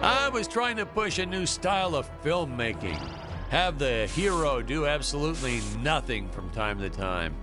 I was trying to push a new style of filmmaking. Have the hero do absolutely nothing from time to time.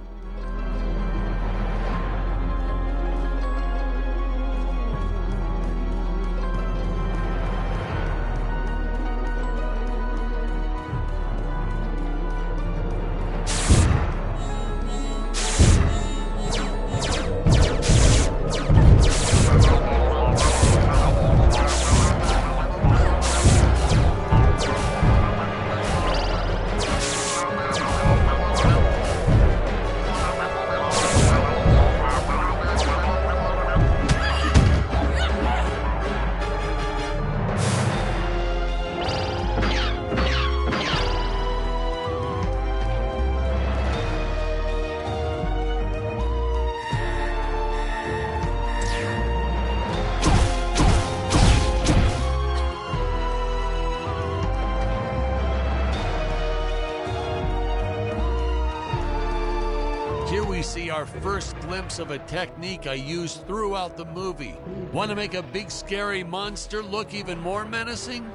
Here we see our first glimpse of a technique I used throughout the movie. Want to make a big scary monster look even more menacing?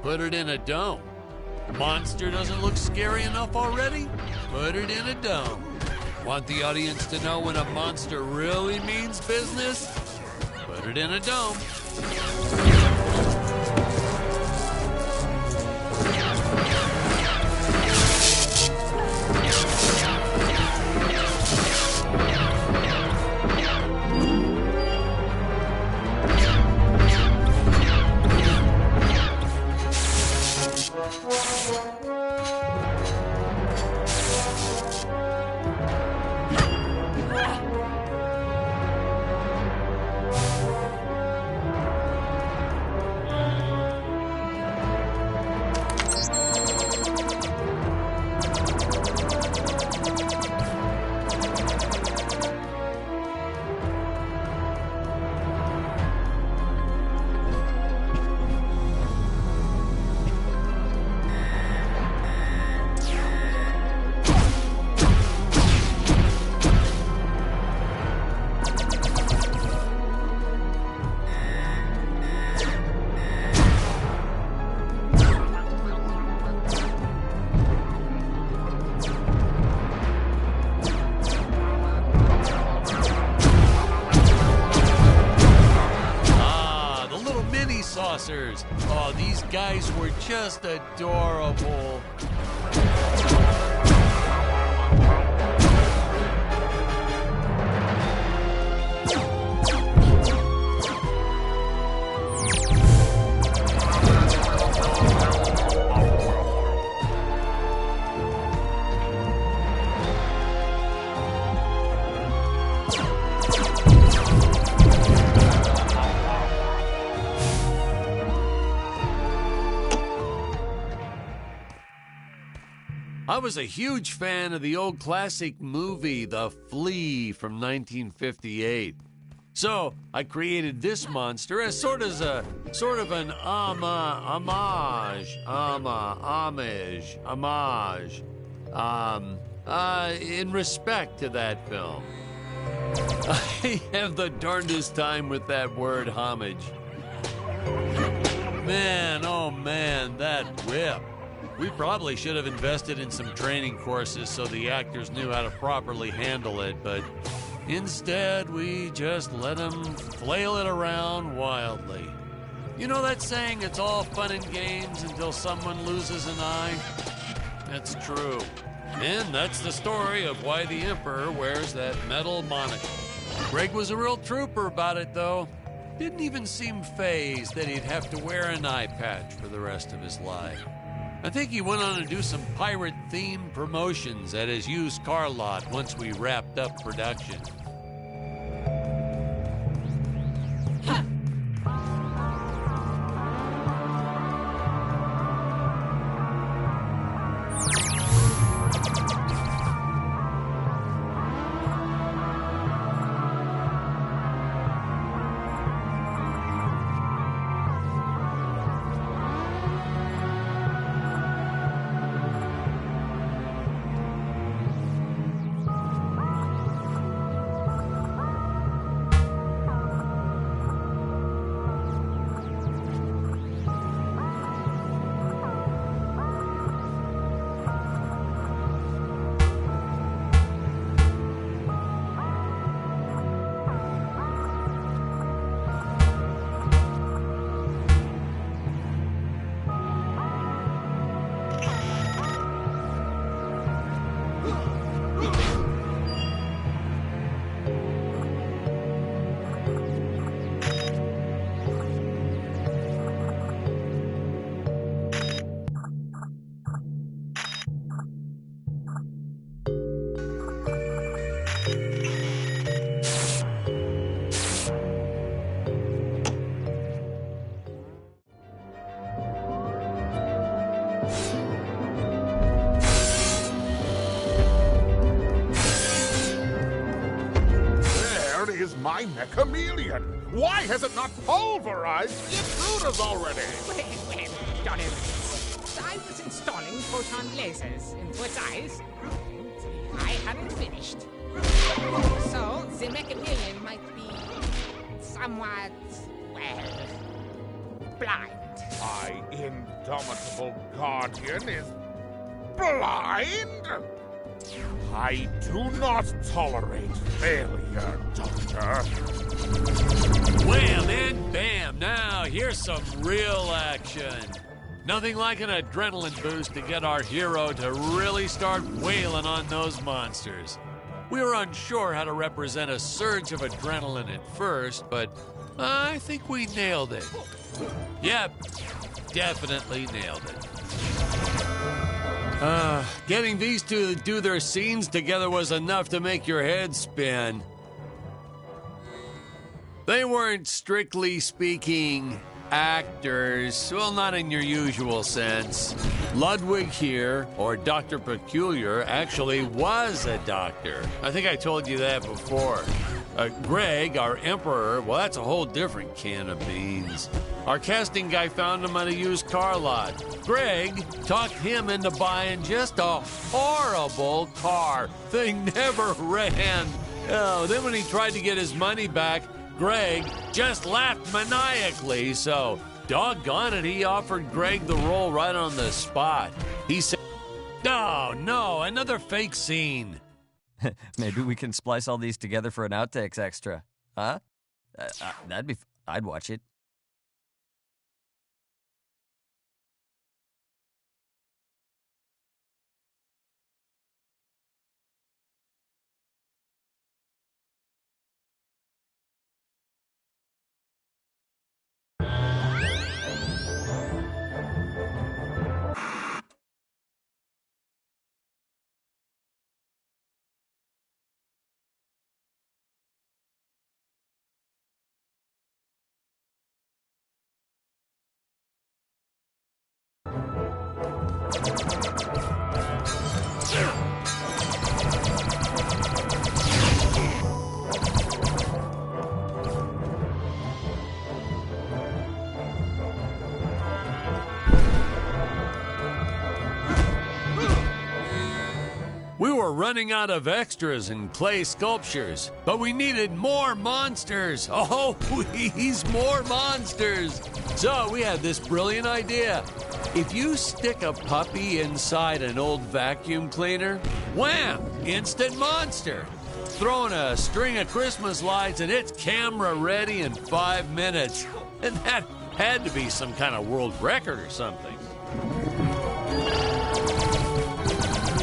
Put it in a dome. Monster doesn't look scary enough already? Put it in a dome. Want the audience to know when a monster really means business? Put it in a dome. Saucers. Oh, these guys were just adorable. I was a huge fan of the old classic movie, The Flea from 1958. So I created this monster as sort of an homage in respect to that film. I have the darndest time with that word homage. Man, oh man, that whip. We probably should have invested in some training courses so the actors knew how to properly handle it, but instead we just let them flail it around wildly. You know that saying, it's all fun and games until someone loses an eye? That's true. And that's the story of why the Emperor wears that metal monocle. Greg was a real trooper about it, though. Didn't even seem fazed that he'd have to wear an eye patch for the rest of his life. I think he went on to do some pirate-themed promotions at his used car lot once we wrapped up production. my Mechameleon? Why has it not pulverized the intruders already? Well, Donald, I was installing photon lasers into its eyes, and I hadn't finished. So, the Mechameleon might be somewhat, well, blind. My indomitable guardian is blind? I do not tolerate failure, Doctor. Wham and bam! Now, here's some real action. Nothing like an adrenaline boost to get our hero to really start wailing on those monsters. We were unsure how to represent a surge of adrenaline at first, but I think we nailed it. Yep, definitely nailed it. Getting these two to do their scenes together was enough to make your head spin. They weren't, strictly speaking, actors. Well, not in your usual sense. Ludwig here, or Dr. Peculiar, actually was a doctor. I think I told you that before. Greg, our emperor, well, that's a whole different can of beans. Our casting guy found him on a used car lot. Greg talked him into buying just a horrible car. Thing never ran. Oh, then when he tried to get his money back, Greg just laughed maniacally. So, doggone it, he offered Greg the role right on the spot. He said, no, another fake scene. Maybe we can splice all these together for an outtakes extra. Huh? I'd watch it. We were running out of extras and clay sculptures, but we needed more monsters. Oh, please, more monsters. So we had this brilliant idea. If you stick a puppy inside an old vacuum cleaner, wham, instant monster. Throwing a string of Christmas lights and it's camera ready in 5 minutes. And that had to be some kind of world record or something.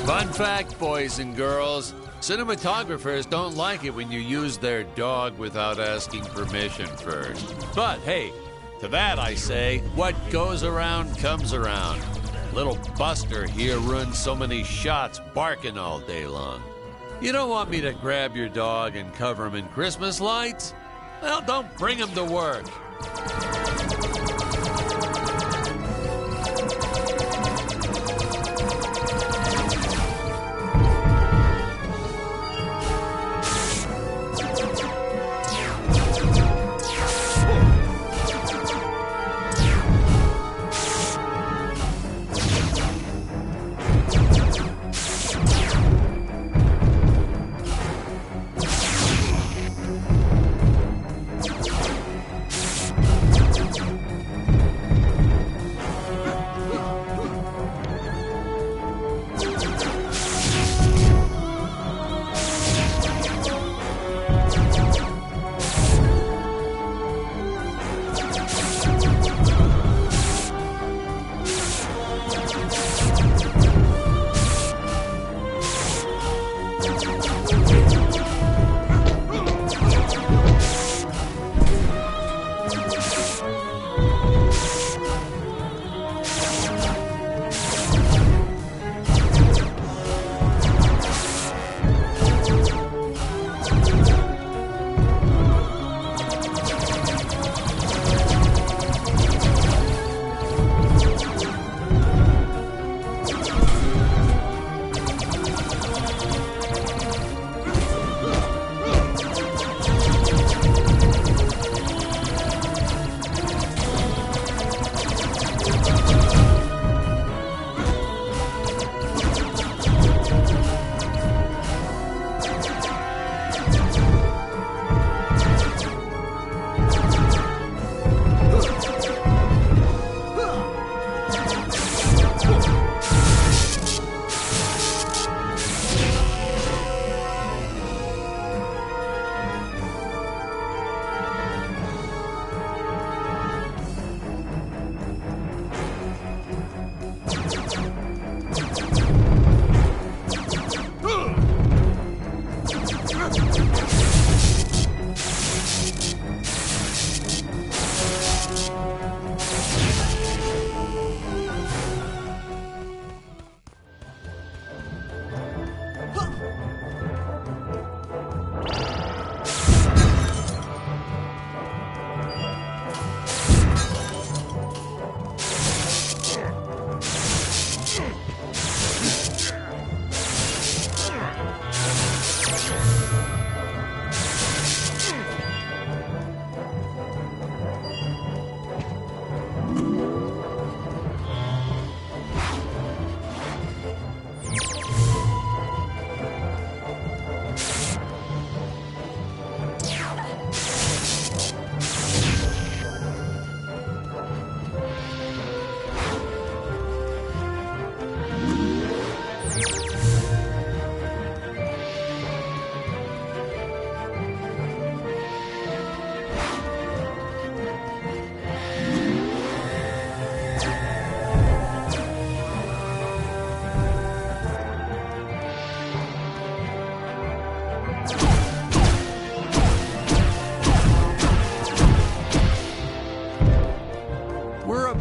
Fun fact, boys and girls, cinematographers don't like it when you use their dog without asking permission first. But hey, to that I say, what goes around comes around. Little Buster here ruins so many shots barking all day long. You don't want me to grab your dog and cover him in Christmas lights? Well, don't bring him to work.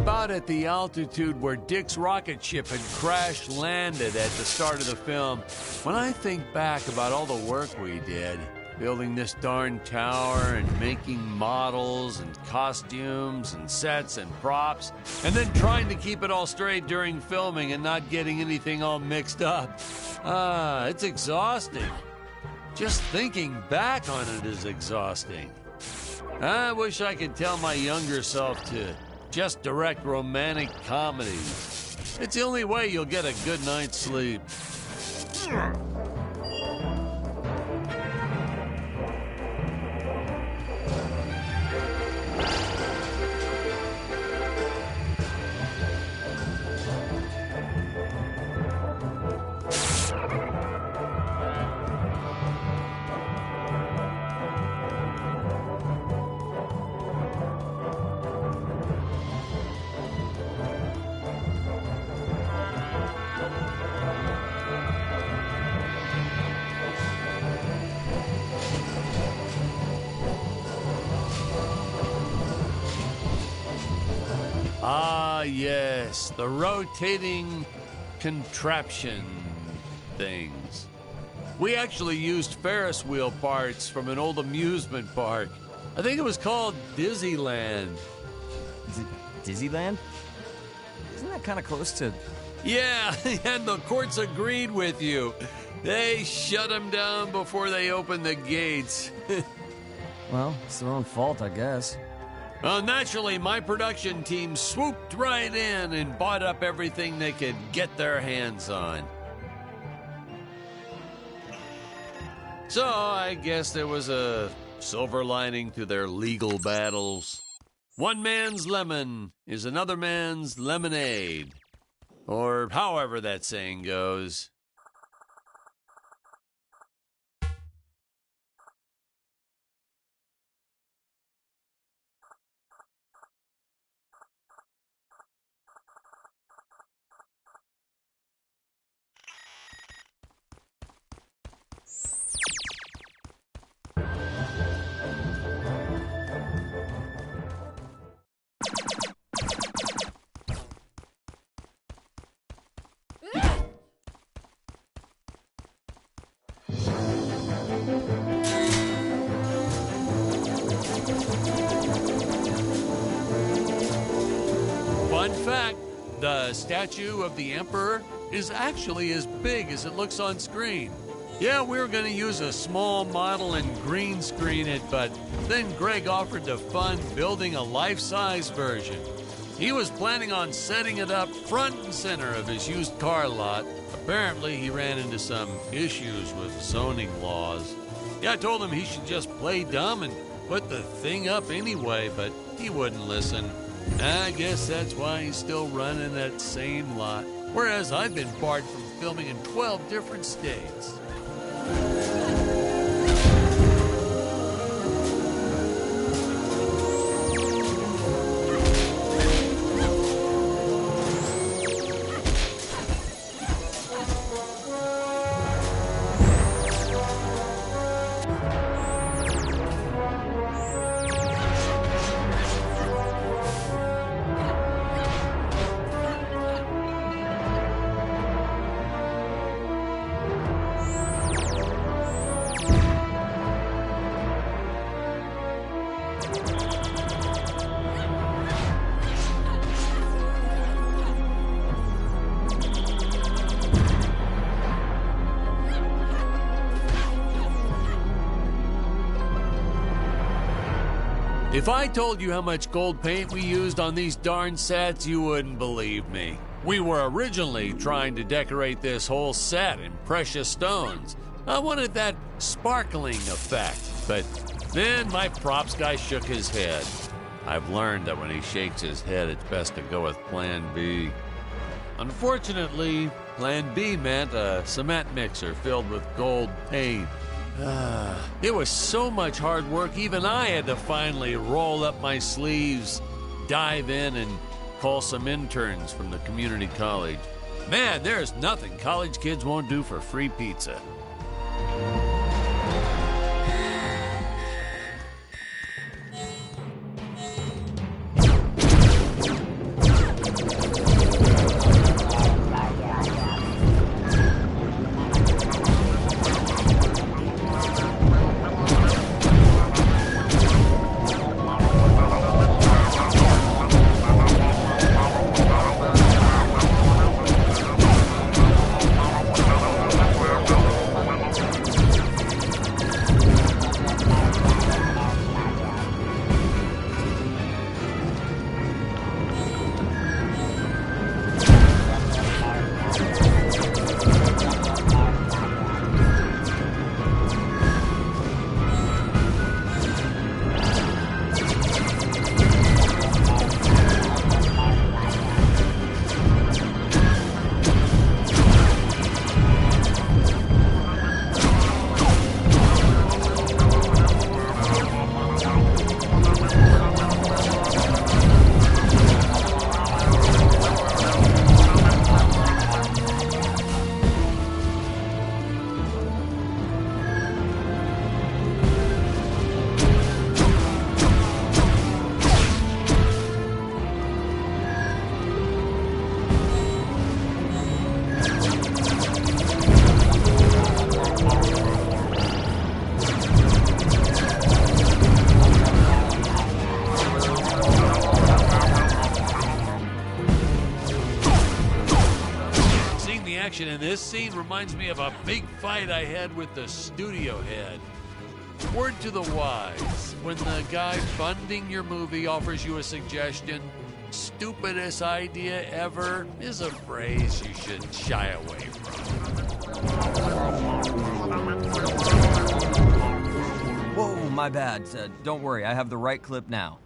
about at the altitude where Dick's rocket ship had crash landed at the start of the film. When I think back about all the work we did, building this darn tower and making models and costumes and sets and props, and then trying to keep it all straight during filming and not getting anything all mixed up. It's exhausting. Just thinking back on it is exhausting. I wish I could tell my younger self to just direct romantic comedies. It's the only way you'll get a good night's sleep. Ah, yes, the rotating contraption things. We actually used Ferris wheel parts from an old amusement park. I think it was called Dizzyland. Is it Disneyland? Isn't that kind of close to... Yeah, and the courts agreed with you. They shut them down before they opened the gates. Well, it's their own fault, I guess. Well, naturally, my production team swooped right in and bought up everything they could get their hands on. So, I guess there was a silver lining to their legal battles. One man's lemon is another man's lemonade. Or however that saying goes. Fun fact, the statue of the Emperor is actually as big as it looks on screen. Yeah, we were going to use a small model and green screen it, but then Greg offered to fund building a life-size version. He was planning on setting it up front and center of his used car lot. Apparently, he ran into some issues with zoning laws. Yeah, I told him he should just play dumb and put the thing up anyway, but he wouldn't listen. I guess that's why he's still running that same lot, whereas I've been barred from filming in 12 different states. If I told you how much gold paint we used on these darn sets, you wouldn't believe me. We were originally trying to decorate this whole set in precious stones. I wanted that sparkling effect, but then my props guy shook his head. I've learned that when he shakes his head, it's best to go with Plan B. Unfortunately, Plan B meant a cement mixer filled with gold paint. It was so much hard work, even I had to finally roll up my sleeves, dive in, and call some interns from the community college. Man, there's nothing college kids won't do for free pizza. action in this scene reminds me of a big fight I had with the studio head. Word to the wise, when the guy funding your movie offers you a suggestion, stupidest idea ever is a phrase you should shy away from. Whoa, my bad. Don't worry, I have the right clip now.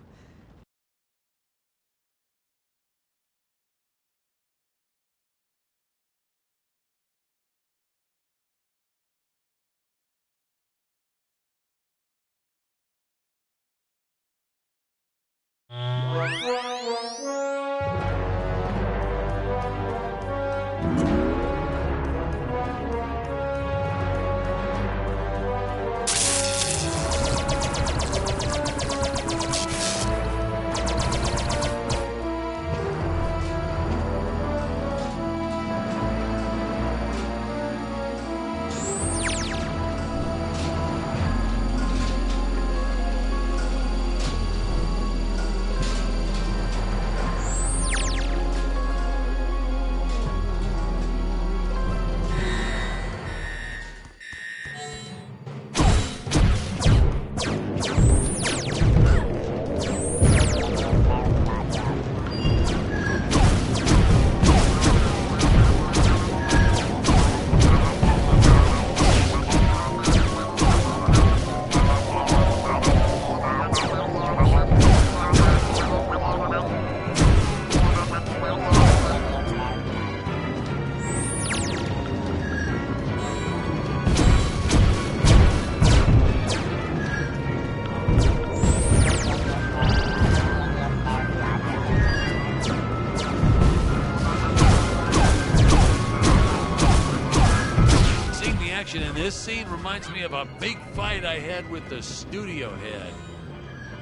In this scene reminds me of a big fight I had with the studio head.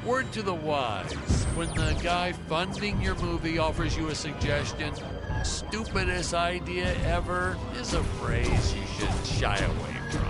Word to the wise, when the guy funding your movie offers you a suggestion, stupidest idea ever is a phrase you should shy away from.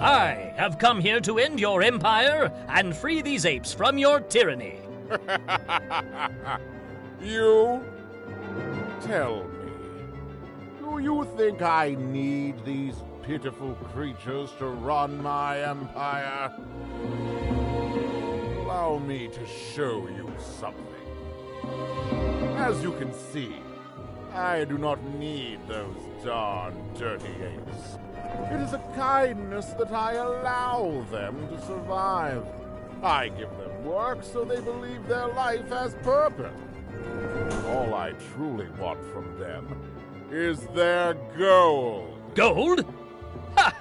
I have come here to end your empire and free these apes from your tyranny. You? Tell me, do you think I need these pitiful creatures to run my empire? Allow me to show you something. As you can see, I do not need those darn dirty apes. It is a kindness that I allow them to survive. I give them work so they believe their life has purpose. All I truly want from them is their gold. Gold? Ha!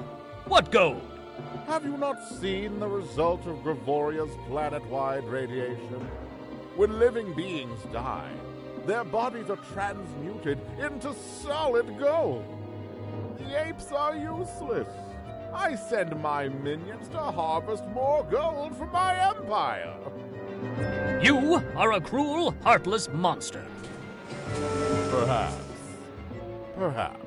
What gold? Have you not seen the result of Gravoria's planet-wide radiation? When living beings die, their bodies are transmuted into solid gold. The apes are useless. I send my minions to harvest more gold for my empire. You are a cruel, heartless monster. Perhaps. Perhaps.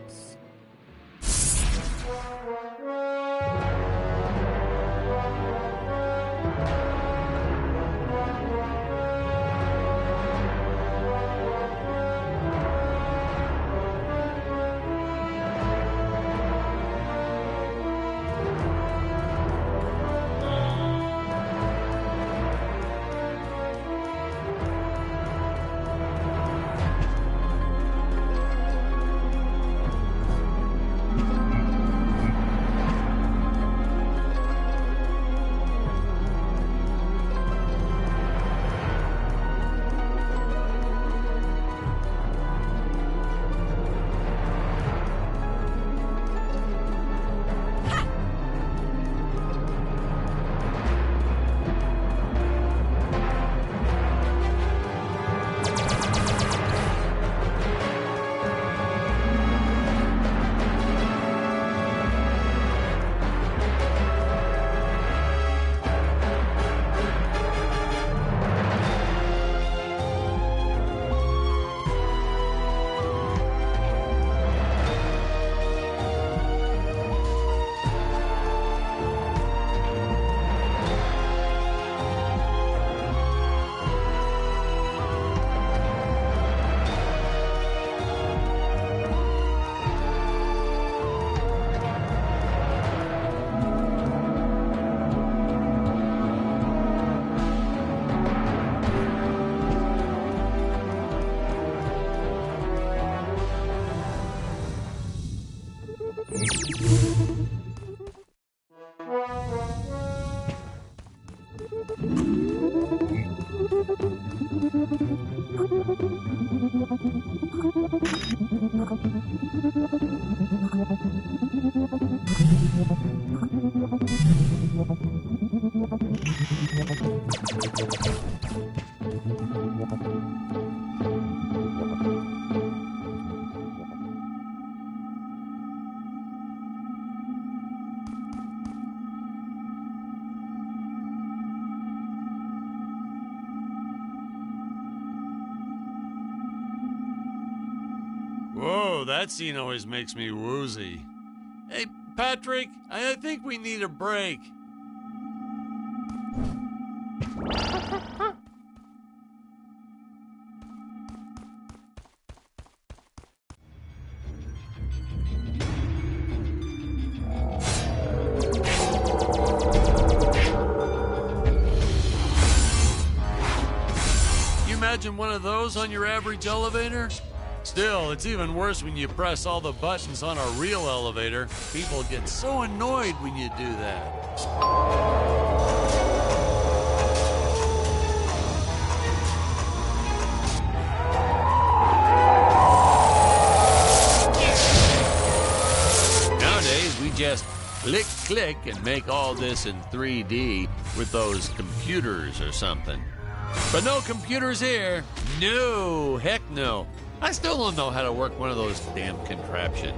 Whoa, that scene always makes me woozy. Hey, Patrick, I think we need a break. You imagine one of those on your average elevator? Still, it's even worse when you press all the buttons on a real elevator. People get so annoyed when you do that. Nowadays, we just click, click, and make all this in 3D with those computers or something. But no computers here. No, heck no. I still don't know how to work one of those damn contraptions.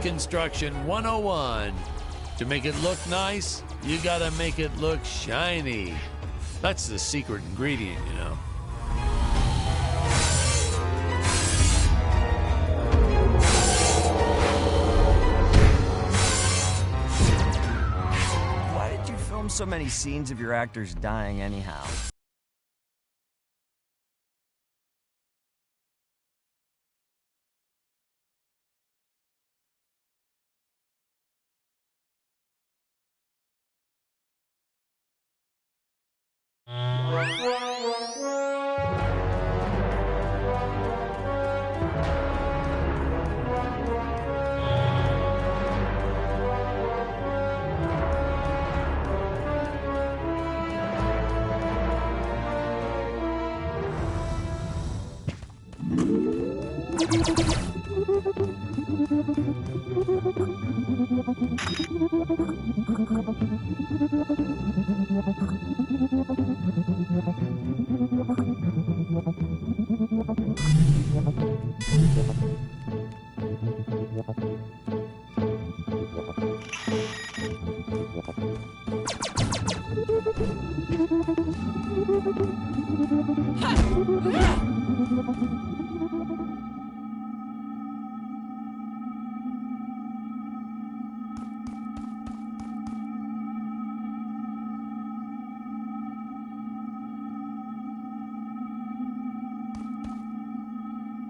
Set Construction 101. To make it look nice, you gotta make it look shiny. That's the secret ingredient, you know. Why did you film so many scenes of your actors dying anyhow?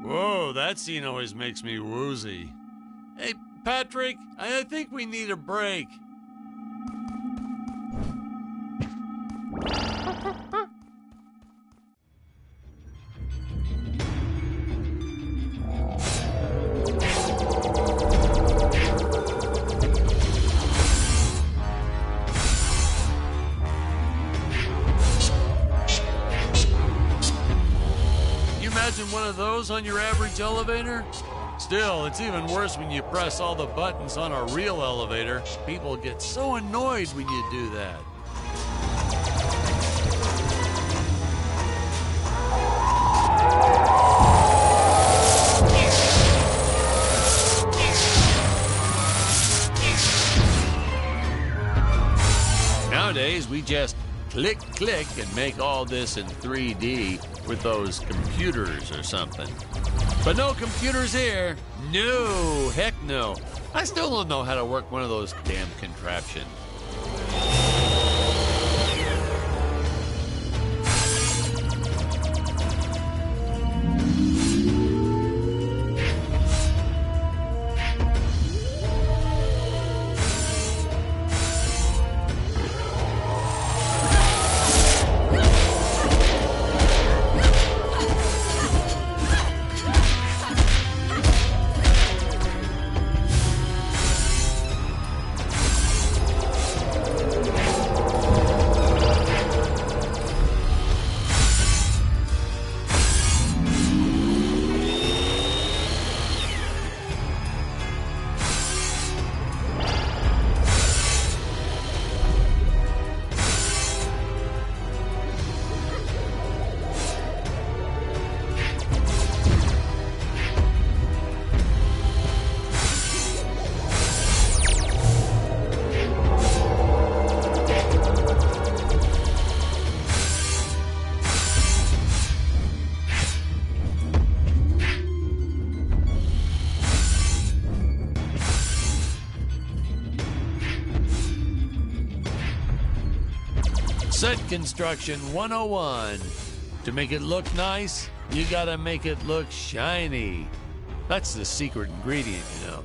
Whoa, that scene always makes me woozy. Hey, Patrick, I think we need a break. Imagine one of those on your average elevator? Still, it's even worse when you press all the buttons on a real elevator. People get so annoyed when you do that. Nowadays, we just click, click, and make all this in 3D with those computers or something. But no computers here. No, heck no. I still don't know how to work one of those damn contraptions. Set Construction 101. To make it look nice, you gotta make it look shiny. That's the secret ingredient, you know.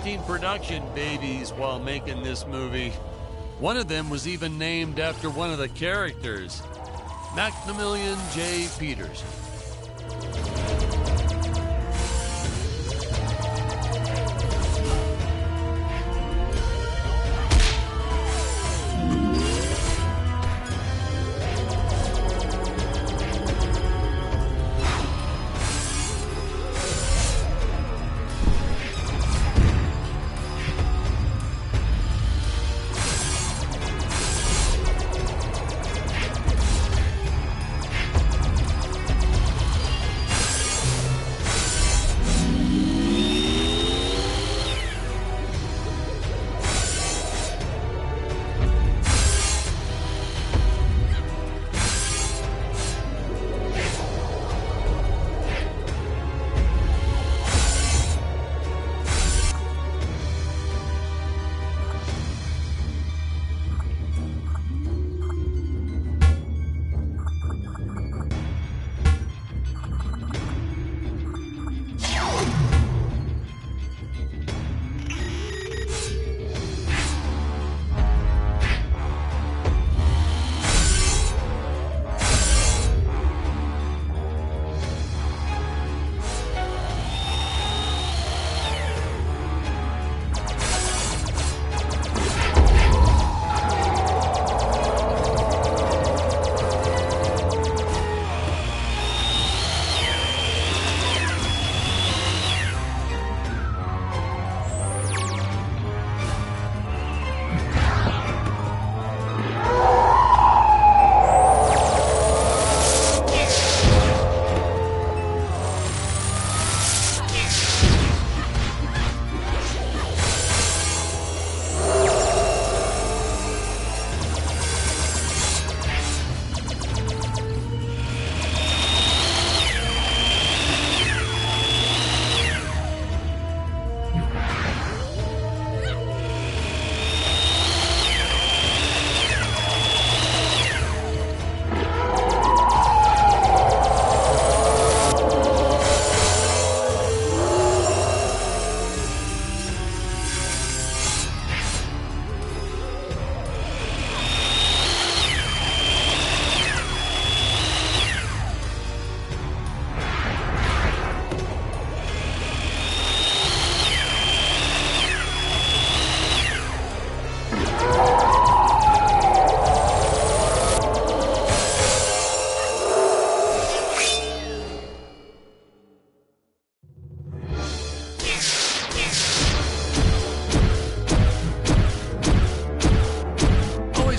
13 production babies while making this movie. One of them was even named after one of the characters, Maximilian J. Peters.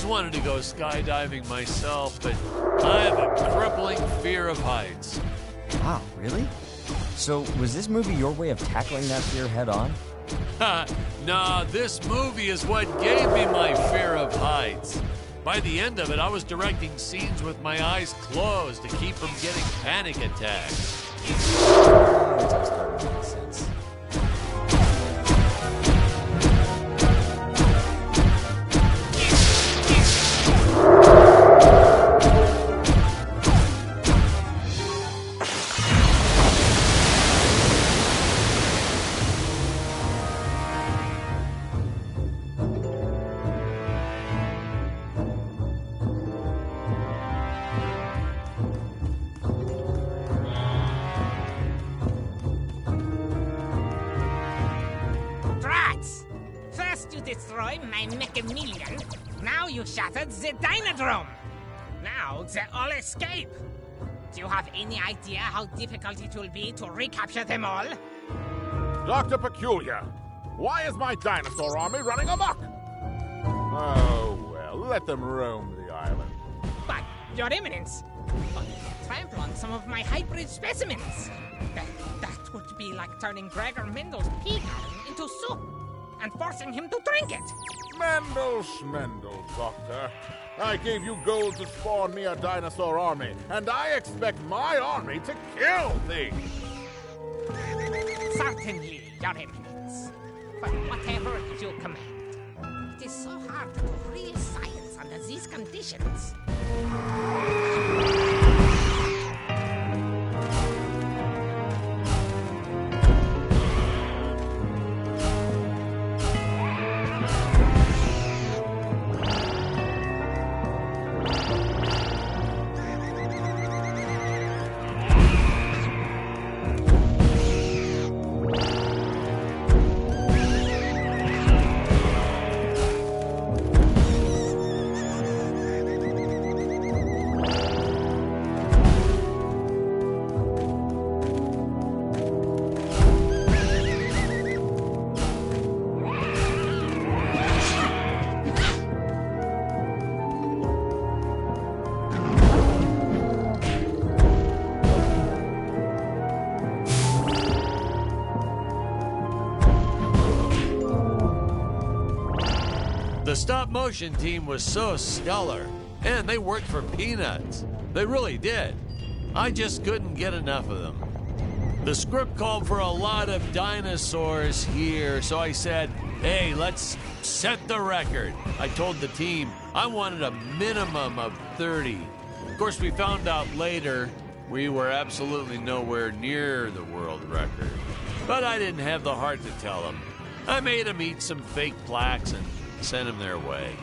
Wanted to go skydiving myself, but I have a crippling fear of heights. Wow, really? So, was this movie your way of tackling that fear head on? Nah, this movie is what gave me my fear of heights. By the end of it, I was directing scenes with my eyes closed to keep from getting panic attacks. That does kind of make sense. Destroy my Mechameleon. Now you shattered the Dynadrome. Now they all escape. Do you have any idea how difficult it will be to recapture them all? Dr. Peculiar, why is my dinosaur army running amok? Oh, well, let them roam the island. But, Your Eminence, trample on some of my hybrid specimens. That would be like turning Gregor Mendel's pea garden into soup and forcing him to drink it. Mendel Schmendel, Doctor. I gave you gold to spawn me a dinosaur army, and I expect my army to kill things. Certainly, Your Eminence. But whatever you command, it is so hard to do real science under these conditions. The stop-motion team was so stellar, and they worked for peanuts. They really did. I just couldn't get enough of them. The script called for a lot of dinosaurs here, so I said, hey, let's set the record. I told the team I wanted a minimum of 30. Of course, we found out later we were absolutely nowhere near the world record. But I didn't have the heart to tell them. I made them eat some fake plaques and sent them their way.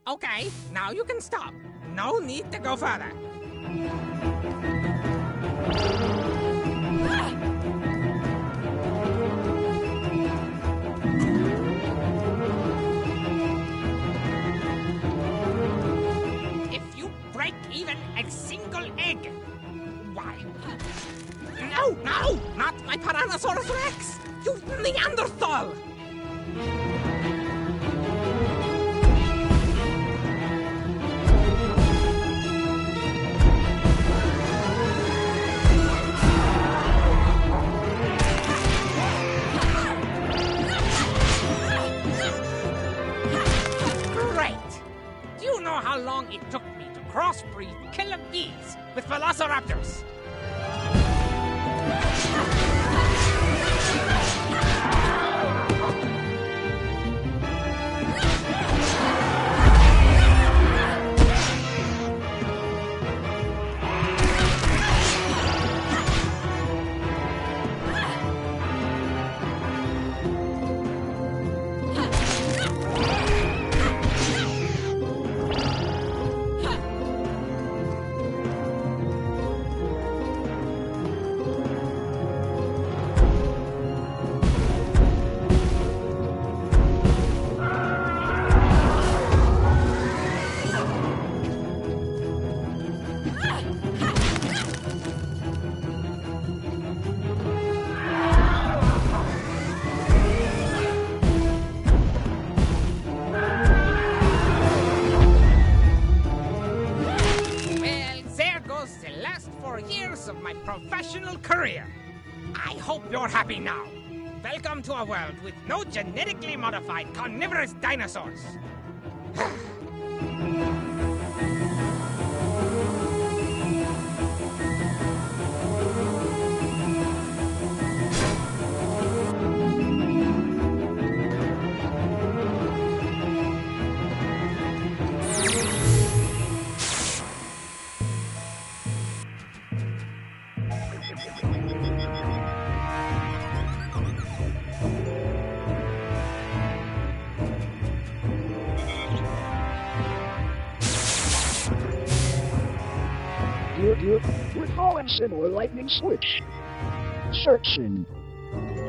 Okay, now you can stop. No need to go further. If you break even a single egg, why? No, not my Tyrannosaurus Rex! You Neanderthal! How long it took me to crossbreed killer bees with velociraptors. Of my professional career. I hope you're happy now. Welcome to a world with no genetically modified carnivorous dinosaurs. Recalling similar lightning switch. Searching.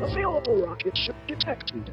Available rocket ship detected.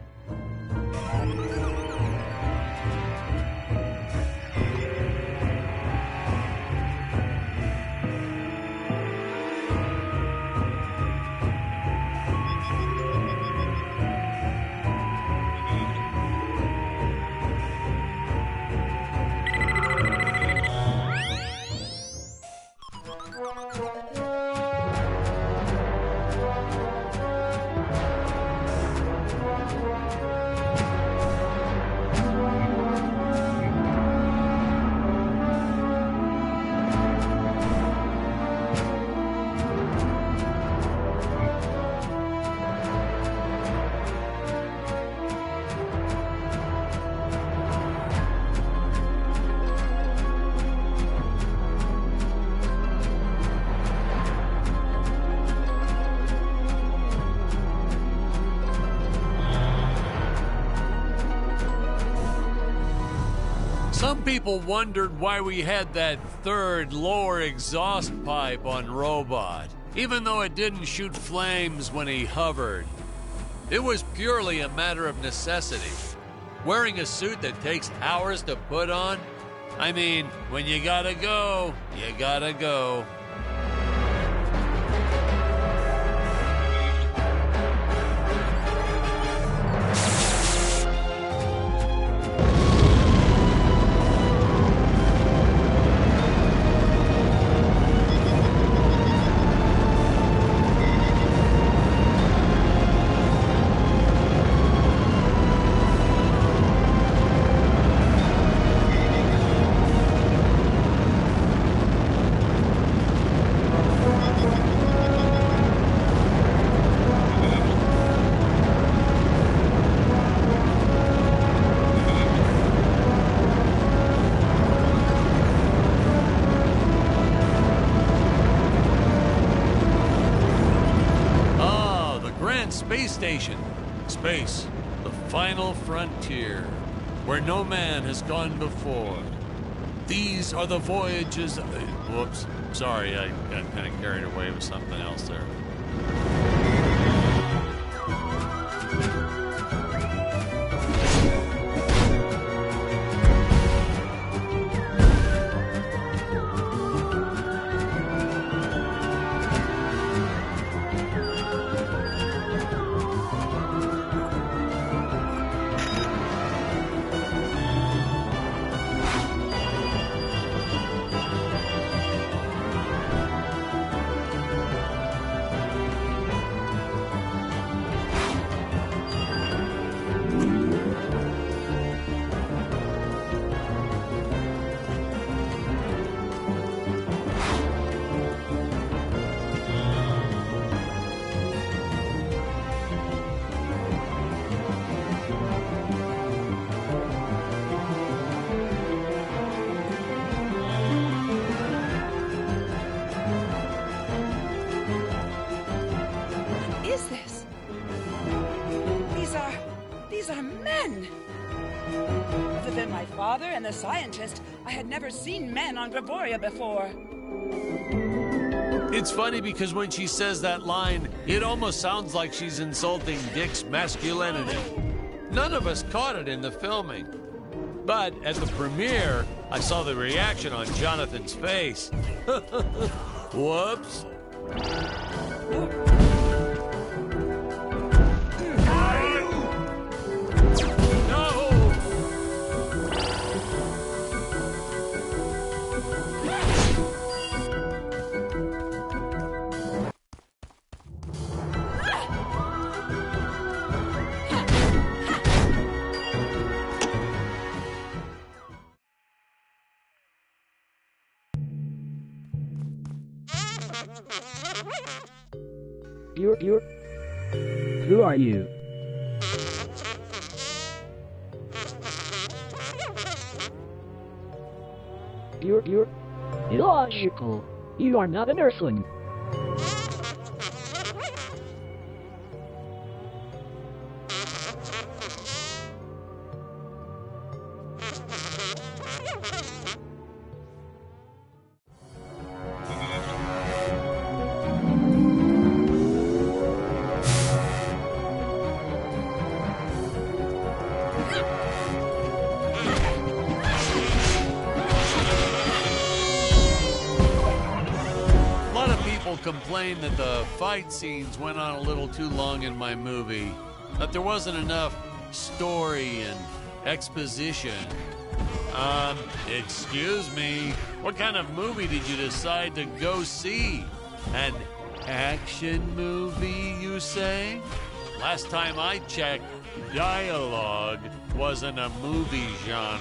Some people wondered why we had that third lower exhaust pipe on Robot, even though it didn't shoot flames when he hovered. It was purely a matter of necessity. Wearing a suit that takes hours to put on? I mean, when you gotta go, you gotta go. Space station. Space, the final frontier, where no man has gone before. These are the voyages. Whoops. Sorry, I got kind of carried away with something else there. These are men! Other than my father and the scientist, I had never seen men on Gravoria before. It's funny because when she says that line, it almost sounds like she's insulting Dick's masculinity. None of us caught it in the filming. But at the premiere, I saw the reaction on Jonathan's face. Whoops. You're... Who are you? You're... Illogical. You are not an Earthling. Complained that the fight scenes went on a little too long in my movie, that there wasn't enough story and exposition. Excuse me, what kind of movie did you decide to go see? An action movie, you say? Last time I checked, dialogue wasn't a movie genre.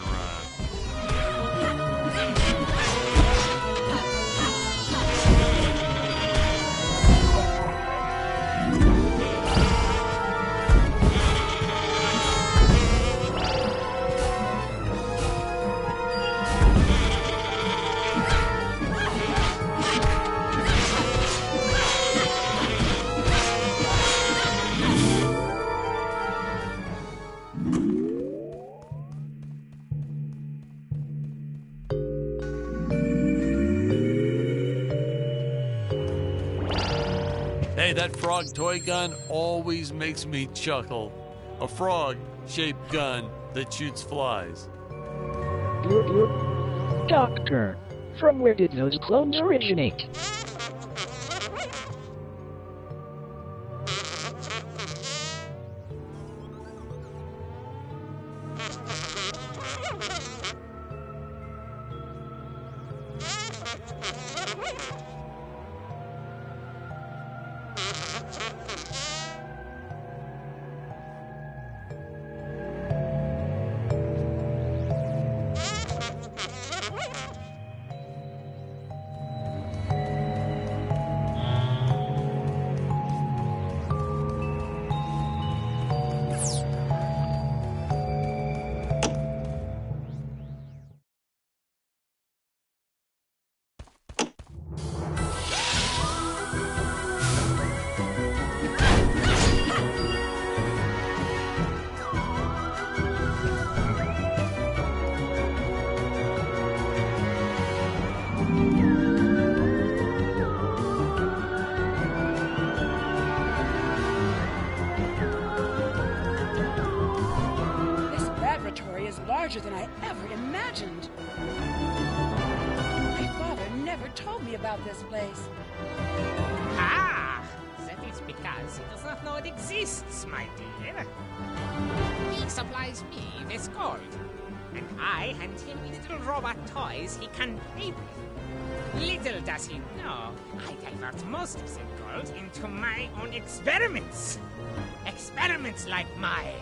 Hey, that frog toy gun always makes me chuckle. A frog-shaped gun that shoots flies. Doctor, from where did those clones originate? Larger than I ever imagined. My father never told me about this place. Ah, that is because he does not know it exists, my dear. He supplies me with gold, and I hand him little robot toys he can play with. Little does he know, I divert most of the gold into my own experiments. Experiments like my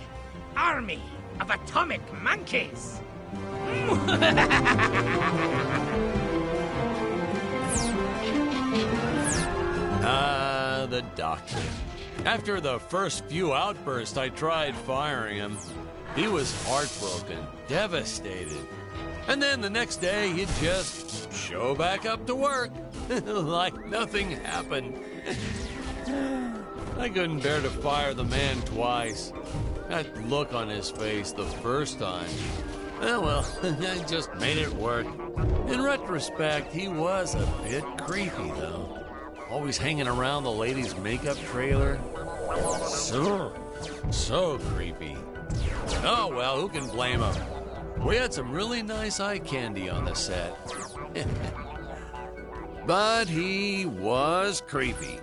army of atomic monkeys. The doctor. After the first few outbursts, I tried firing him. He was heartbroken, devastated. And then the next day, he'd just show back up to work, like nothing happened. I couldn't bear to fire the man twice. That look on his face the first time. Oh well, I just made it work. In retrospect, he was a bit creepy, though. Always hanging around the ladies' makeup trailer. So creepy. Oh well, who can blame him? We had some really nice eye candy on the set. But he was creepy.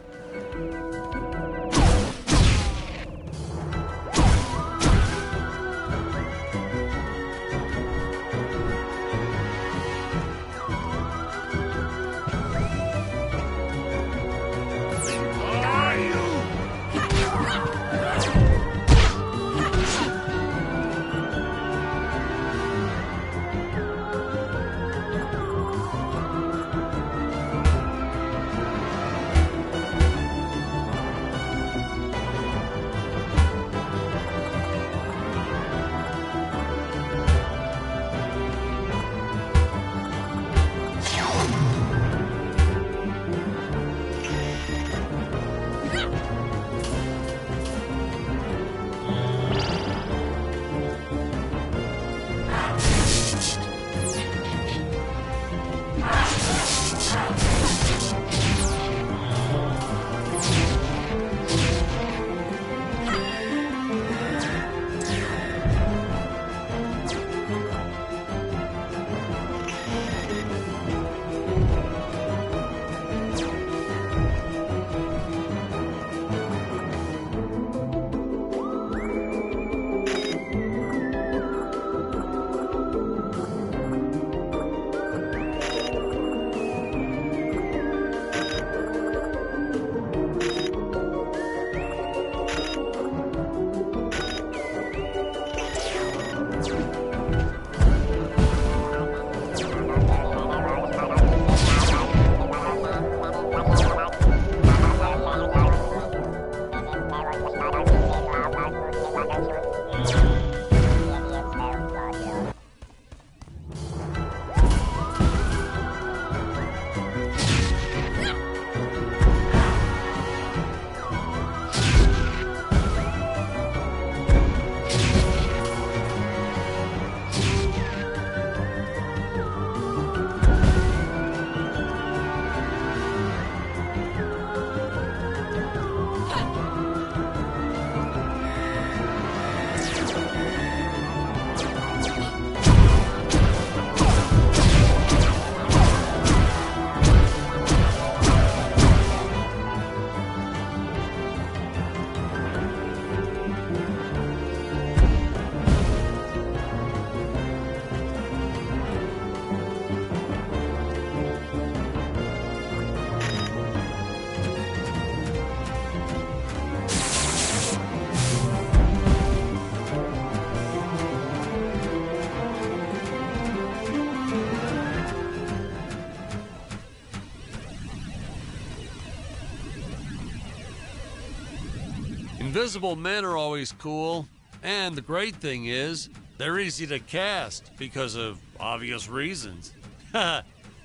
Invisible men are always cool, and the great thing is, they're easy to cast because of obvious reasons.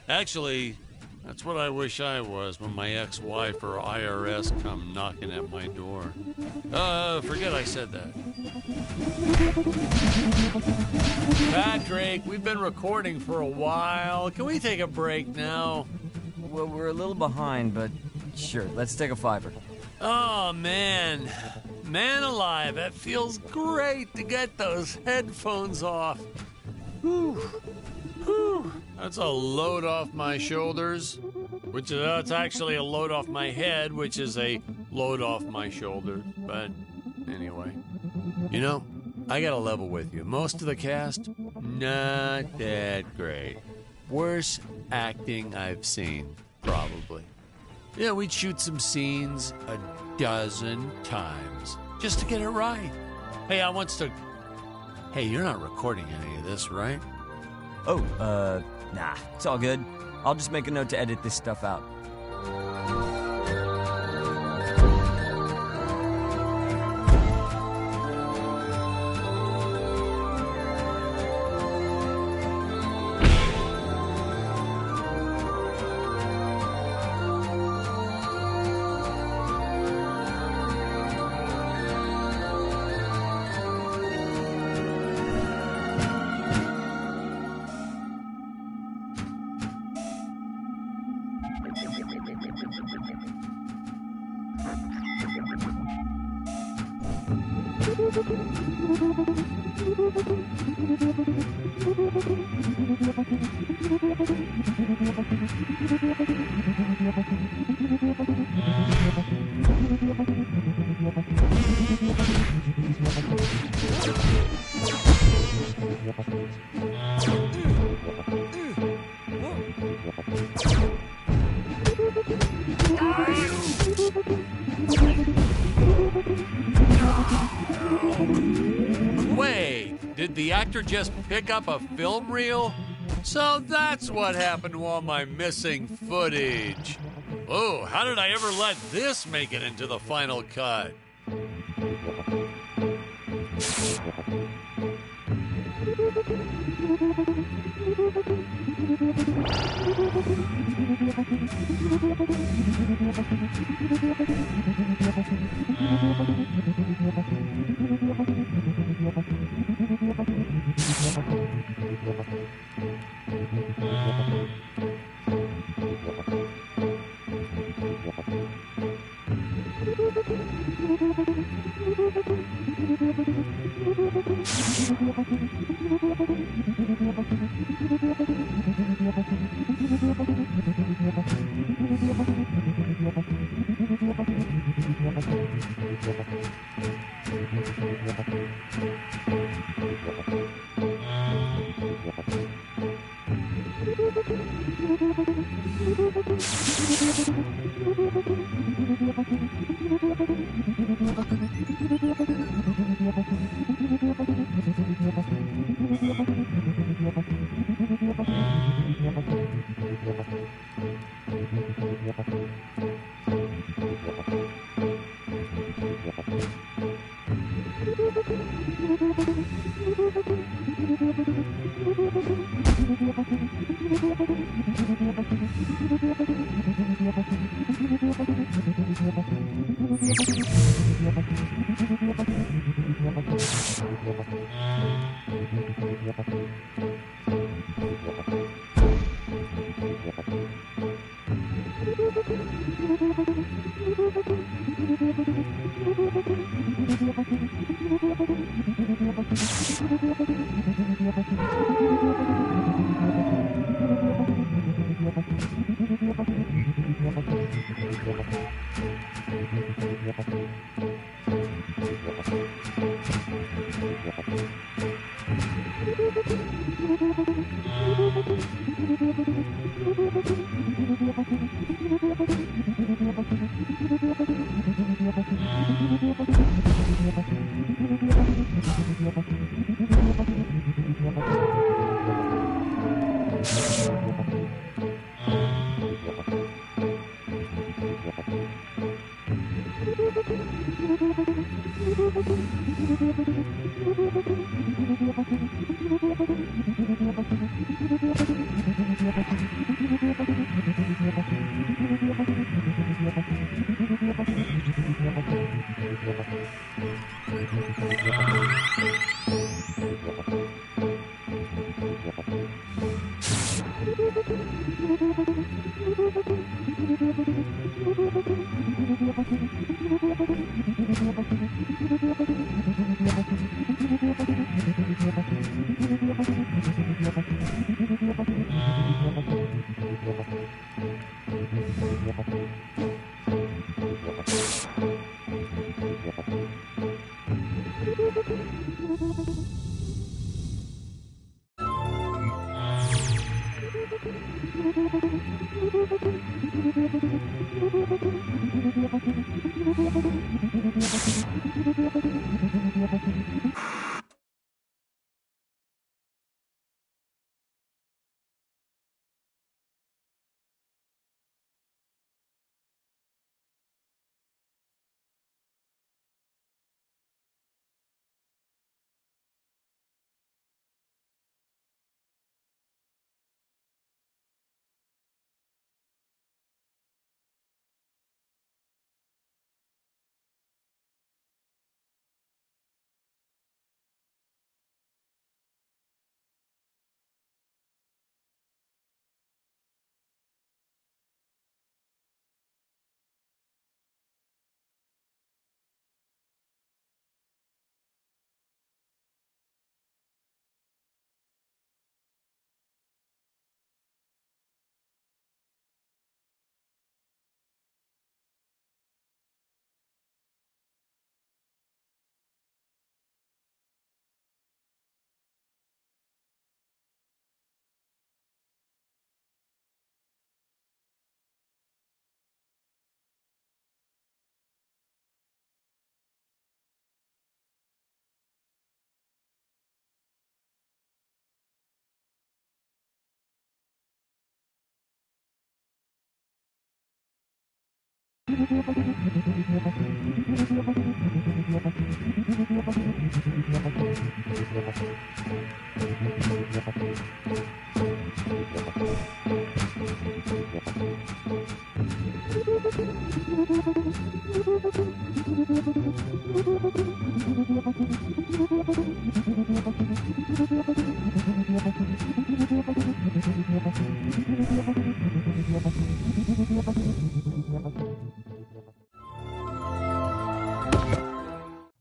Actually, that's what I wish I was when my ex-wife or IRS come knocking at my door. Forget I said that. Patrick, we've been recording for a while. Can we take a break now? Well, we're a little behind, but sure, let's take a $5. Oh, man. Man alive, it feels great to get those headphones off. Whew. Whew. That's a load off my shoulders, which that's actually a load off my head, which is a load off my shoulder. But anyway, you know, I gotta level with you. Most of the cast, not that great. Worst acting I've seen, probably. Yeah, we'd shoot some scenes a dozen times just to get it right. Hey, Hey, you're not recording any of this, right? Oh, nah, it's all good. I'll just make a note to edit this stuff out. Wait, did the actor just pick up a film reel? So that's what happened to all my missing footage. Oh, how did I ever let this make it into the final cut?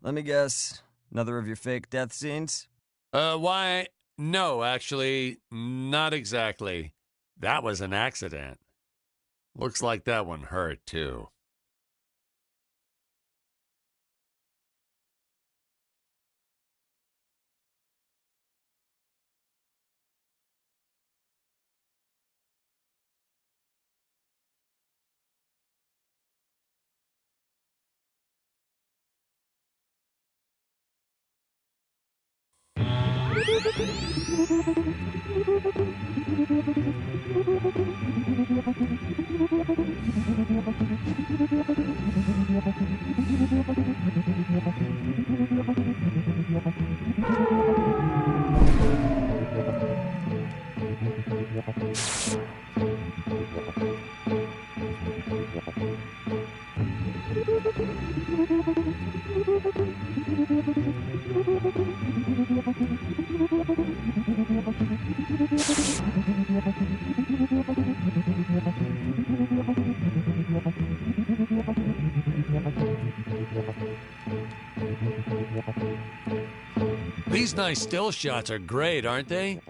Let me guess. Another of your fake death scenes? Why, no, actually, not exactly. That was an accident. Looks like that one hurt, too. These nice still shots are great, aren't they?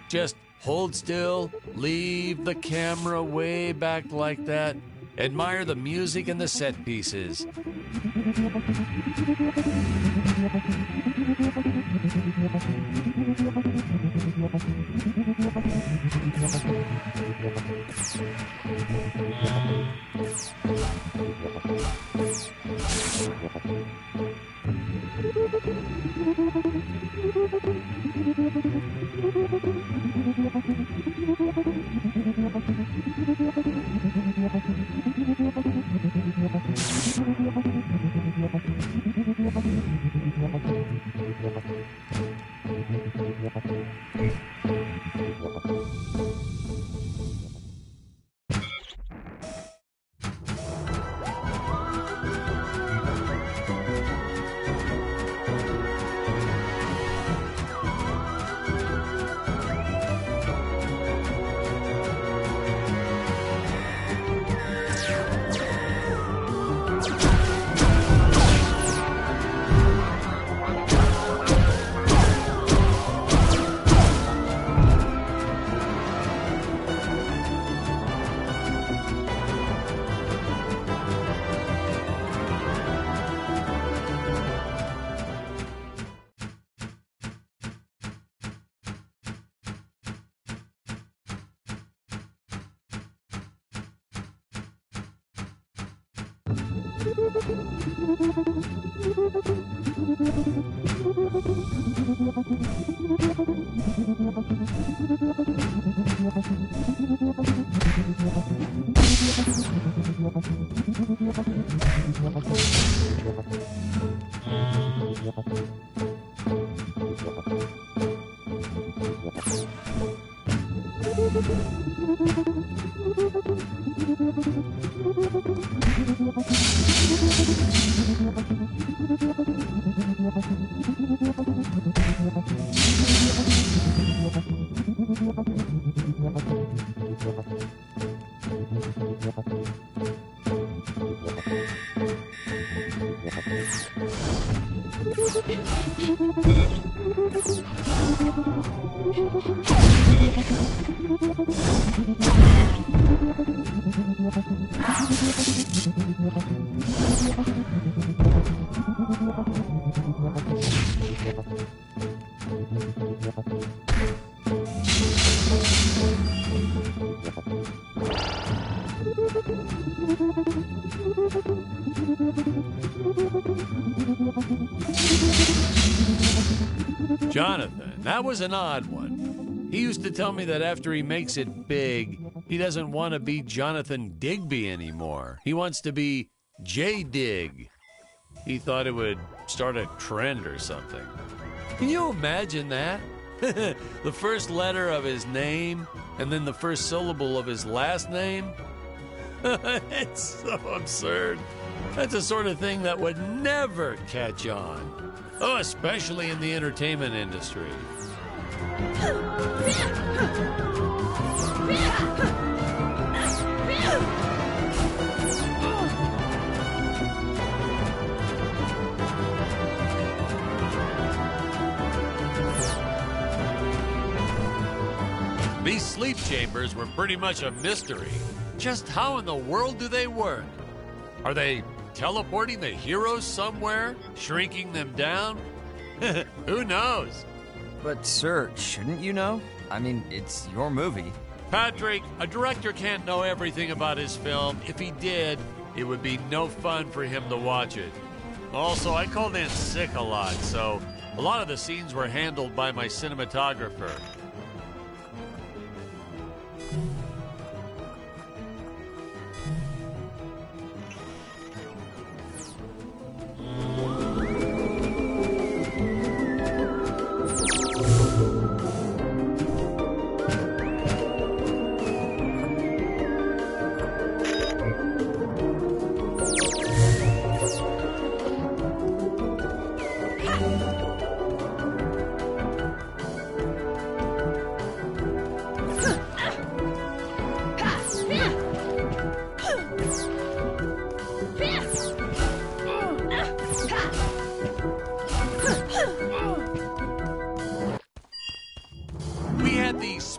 Just hold still, leave the camera way back like that, admire the music and the set pieces. Jonathan, that was an odd one. He used to tell me that after he makes it big, he doesn't want to be Jonathan Digby anymore. He wants to be J. Dig. He thought it would start a trend or something. Can you imagine that? The first letter of his name and then the first syllable of his last name? It's so absurd. That's the sort of thing that would never catch on. Oh, especially in the entertainment industry. These sleep chambers were pretty much a mystery. Just how in the world do they work? Are they teleporting the heroes somewhere? Shrinking them down? Who knows? But, sir, shouldn't you know? I mean, it's your movie. Patrick, a director can't know everything about his film. If he did, it would be no fun for him to watch it. Also, I called in sick a lot, so a lot of the scenes were handled by my cinematographer.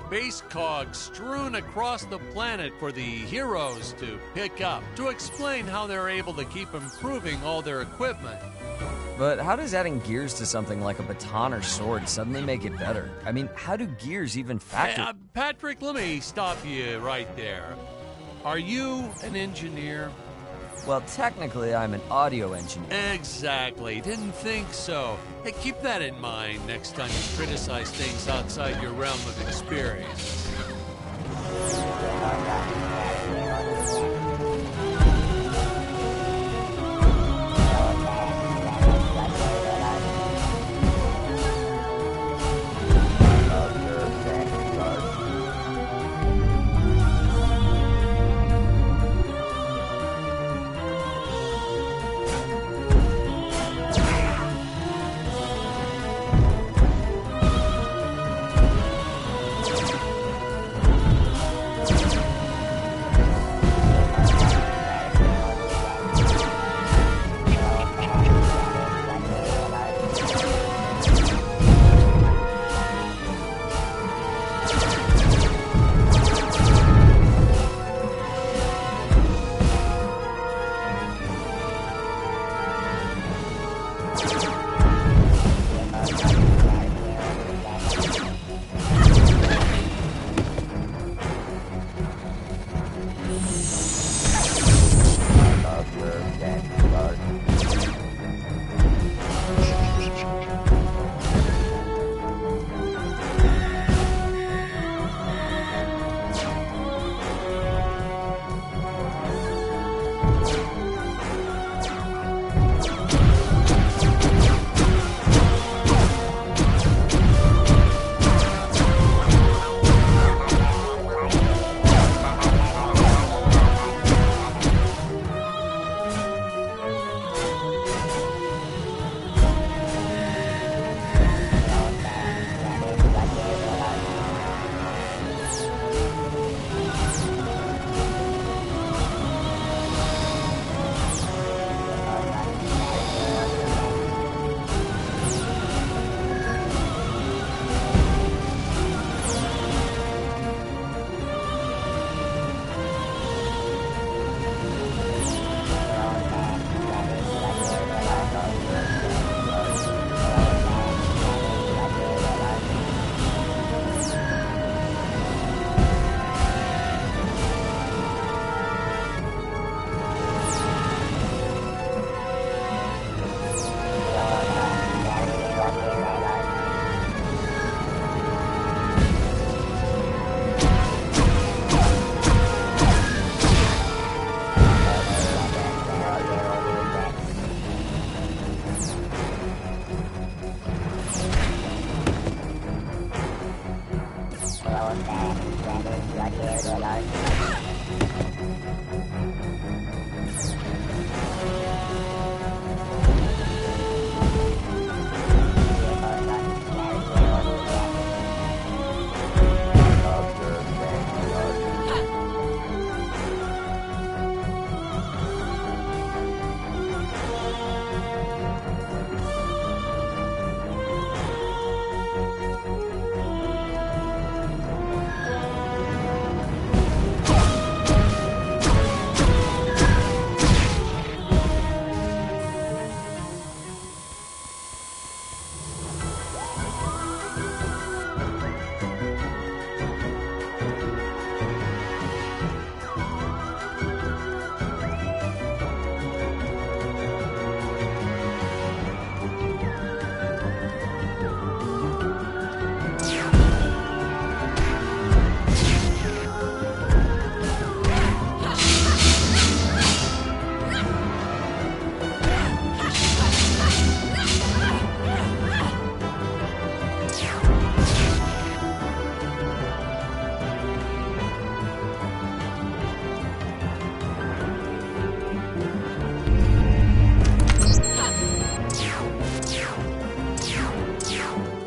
Space cogs strewn across the planet for the heroes to pick up, to explain how they're able to keep improving all their equipment. But how does adding gears to something like a baton or sword suddenly make it better? I mean, how do gears even factor? Hey, Patrick, let me stop you right there. Are you an engineer? Well, technically, I'm an audio engineer. Exactly. Didn't think so. Hey, keep that in mind next time you criticize things outside your realm of experience.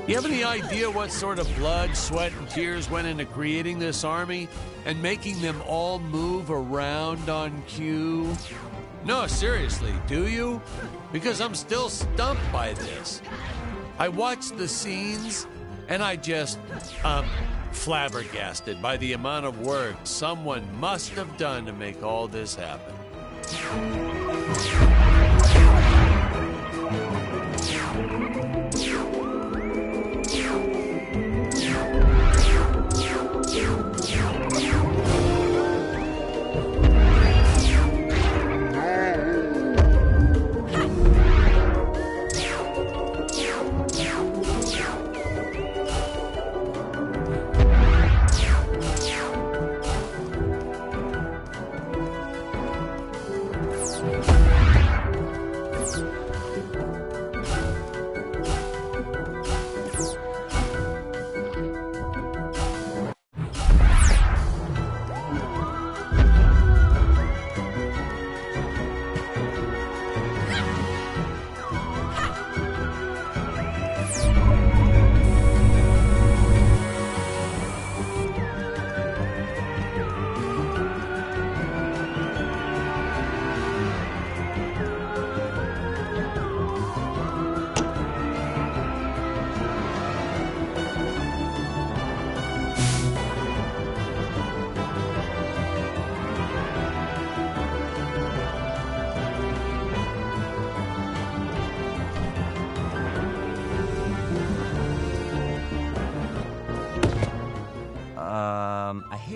You have any idea what sort of blood, sweat, and tears went into creating this army and making them all move around on cue? No, seriously, do you? Because I'm still stumped by this. I watched the scenes and I just, flabbergasted by the amount of work someone must have done to make all this happen.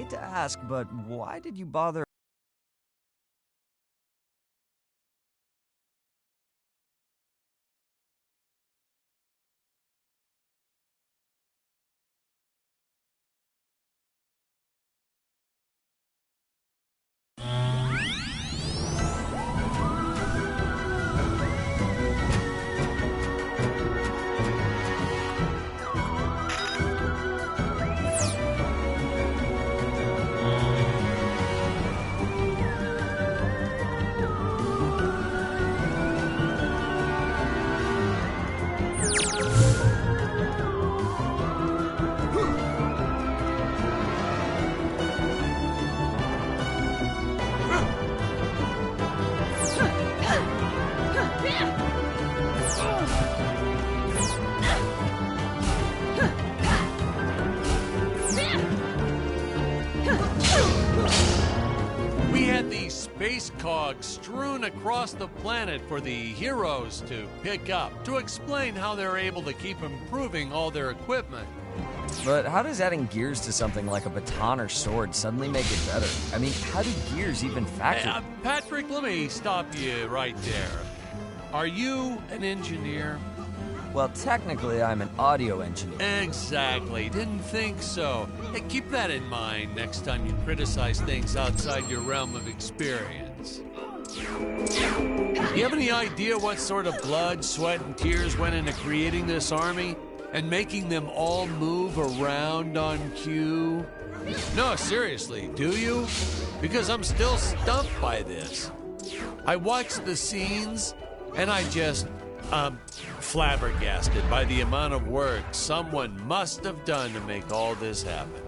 hate to ask, but why did you bother? We had these space cogs strewn across the planet for the heroes to pick up, to explain how they're able to keep improving all their equipment. But how does adding gears to something like a baton or sword suddenly make it better? I mean, how do gears even factor? Hey, Patrick, let me stop you right there. Are you an engineer? Well, technically, I'm an audio engineer. Exactly. Didn't think so. Hey, keep that in mind next time you criticize things outside your realm of experience. You have any idea what sort of blood, sweat, and tears went into creating this army? And making them all move around on cue? No, seriously, do you? Because I'm still stumped by this. I watched the scenes, and I just, flabbergasted by the amount of work someone must have done to make all this happen.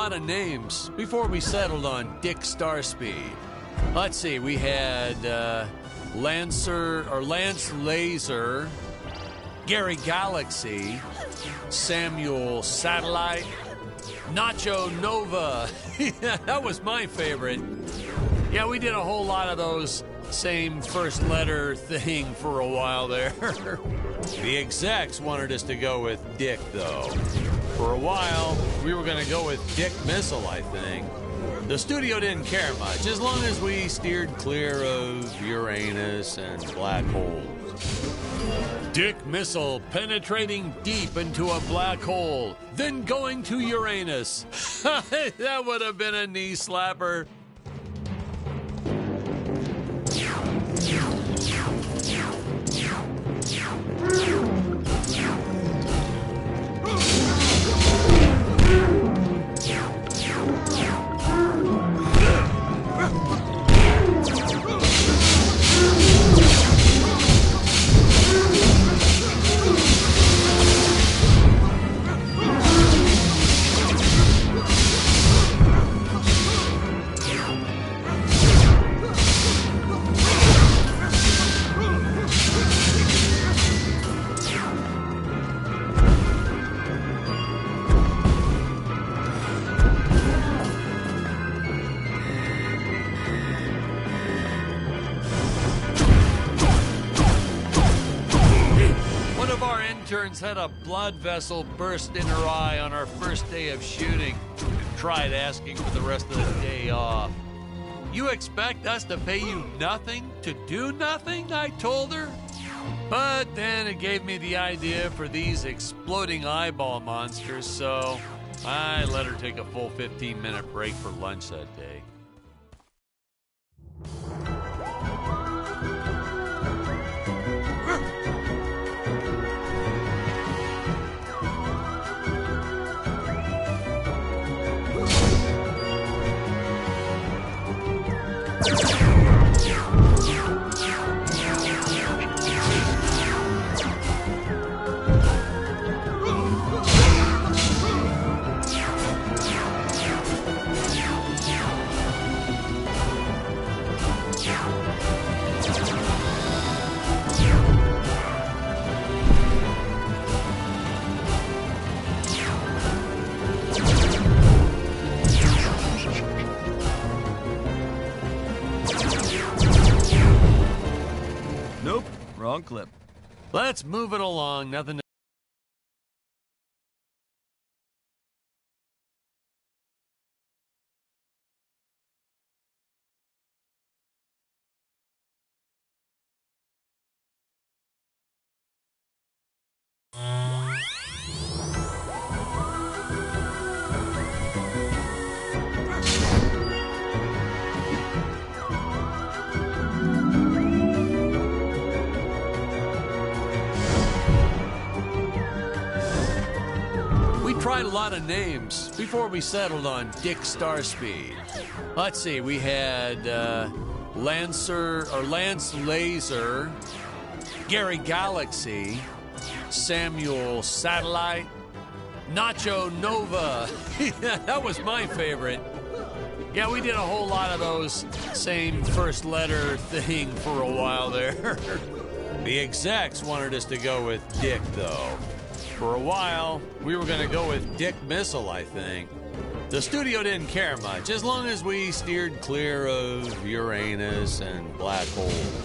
lot of names before we settled on Dick Starspeed. Let's see, we had Lance Laser, Gary Galaxy, Samuel Satellite, Nacho Nova. That was my favorite. Yeah, we did a whole lot of those same first letter thing for a while there. The execs wanted us to go with Dick, though. For a while, we were going to go with Dick Missile, I think. The studio didn't care much, as long as we steered clear of Uranus and black holes. Dick Missile penetrating deep into a black hole, then going to Uranus. That would have been a knee slapper. Interns had a blood vessel burst in her eye on our first day of shooting and tried asking for the rest of the day off. You expect us to pay you nothing to do nothing? I told her. But then it gave me the idea for these exploding eyeball monsters, so I let her take a full 15-minute break for lunch that day. Wrong clip. Let's move it along. Nothing to... tried a lot of names before we settled on Dick Starspeed. Let's see, we had Lance Laser, Gary Galaxy, Samuel Satellite, Nacho Nova. That was my favorite. Yeah, we did a whole lot of those same first letter thing for a while there. The execs wanted us to go with Dick, though. For a while, we were going to go with Dick Missile, I think. The studio didn't care much, as long as we steered clear of Uranus and black holes.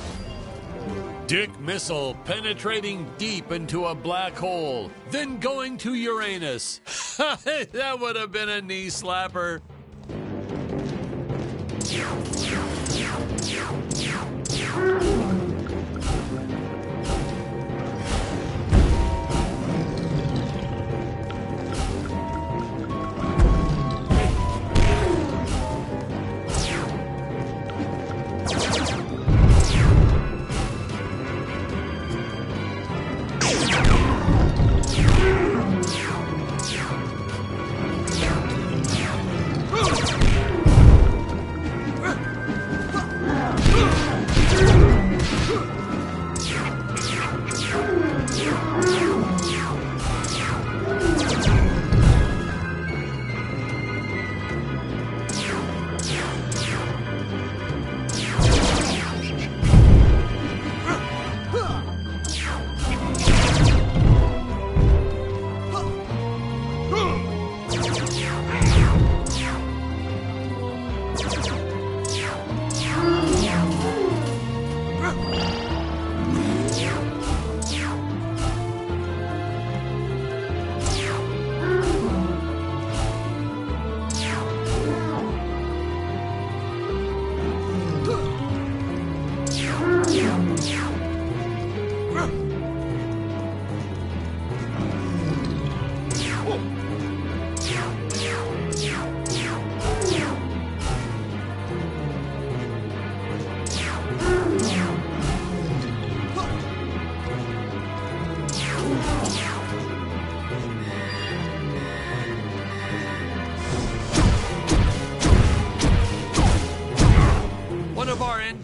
Dick Missile penetrating deep into a black hole, then going to Uranus. That would have been a knee slapper.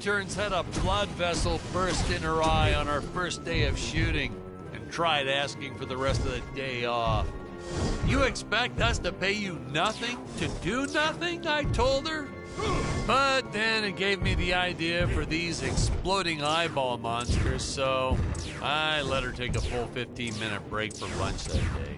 interns had a blood vessel burst in her eye on our first day of shooting and tried asking for the rest of the day off. You expect us to pay you nothing to do nothing? I told her. But then it gave me the idea for these exploding eyeball monsters, so I let her take a full 15-minute break for lunch that day.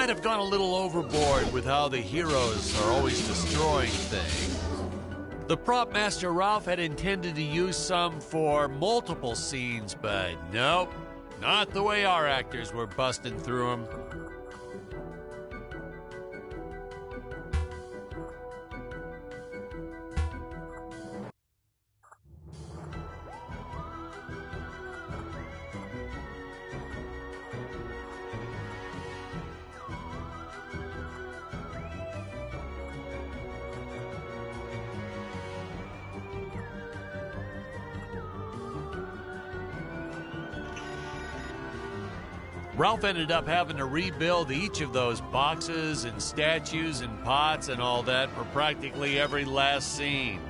Have gone a little overboard with how the heroes are always destroying things. The prop master Ralph had intended to use some for multiple scenes, but nope, not the way our actors were busting through them. Ralph ended up having to rebuild each of those boxes and statues and pots and all that for practically every last scene.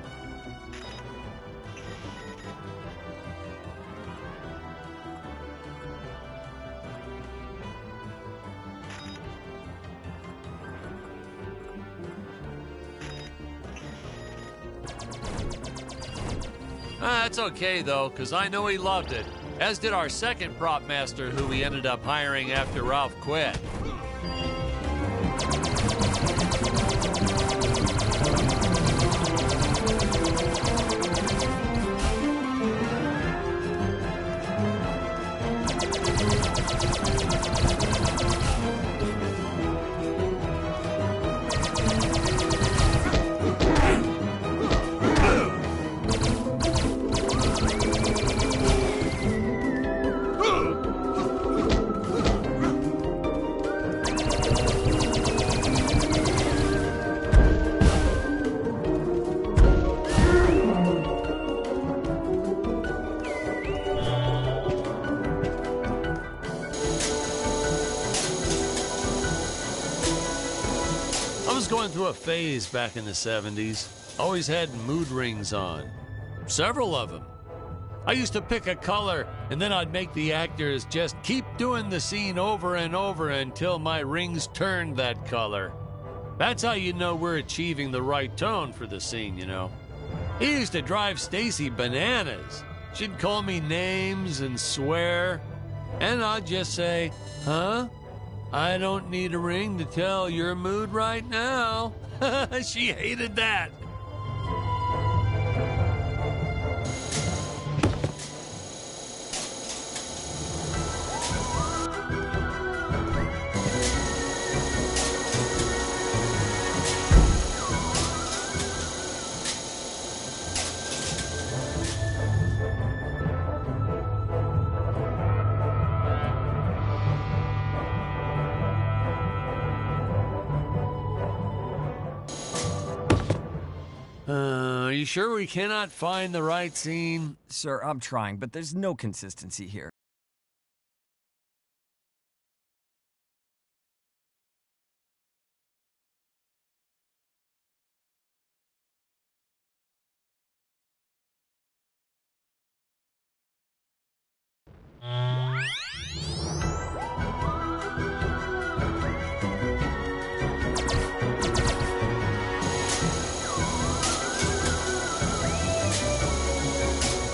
That's okay, though, because I know he loved it. As did our second prop master, who we ended up hiring after Ralph quit. Going through a phase back in the 70s. Always had mood rings on. Several of them. I used to pick a color, and then I'd make the actors just keep doing the scene over and over until my rings turned that color. That's how you know we're achieving the right tone for the scene, you know. It used to drive Stacy bananas. She'd call me names and swear, and I'd just say, huh? I don't need a ring to tell your mood right now. She hated that. you sure we cannot find the right scene? Sir, I'm trying, but there's no consistency here.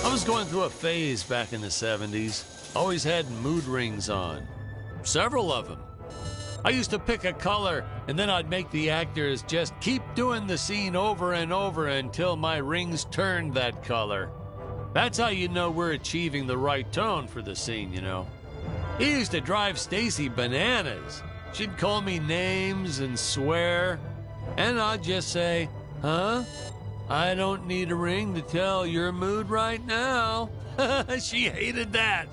I was going through a phase back in the 70s. Always had mood rings on. Several of them. I used to pick a color, and then I'd make the actors just keep doing the scene over and over until my rings turned that color. That's how you know we're achieving the right tone for the scene, you know. It used to drive Stacy bananas. She'd call me names and swear, and I'd just say, huh? I don't need a ring to tell your mood right now. She hated that.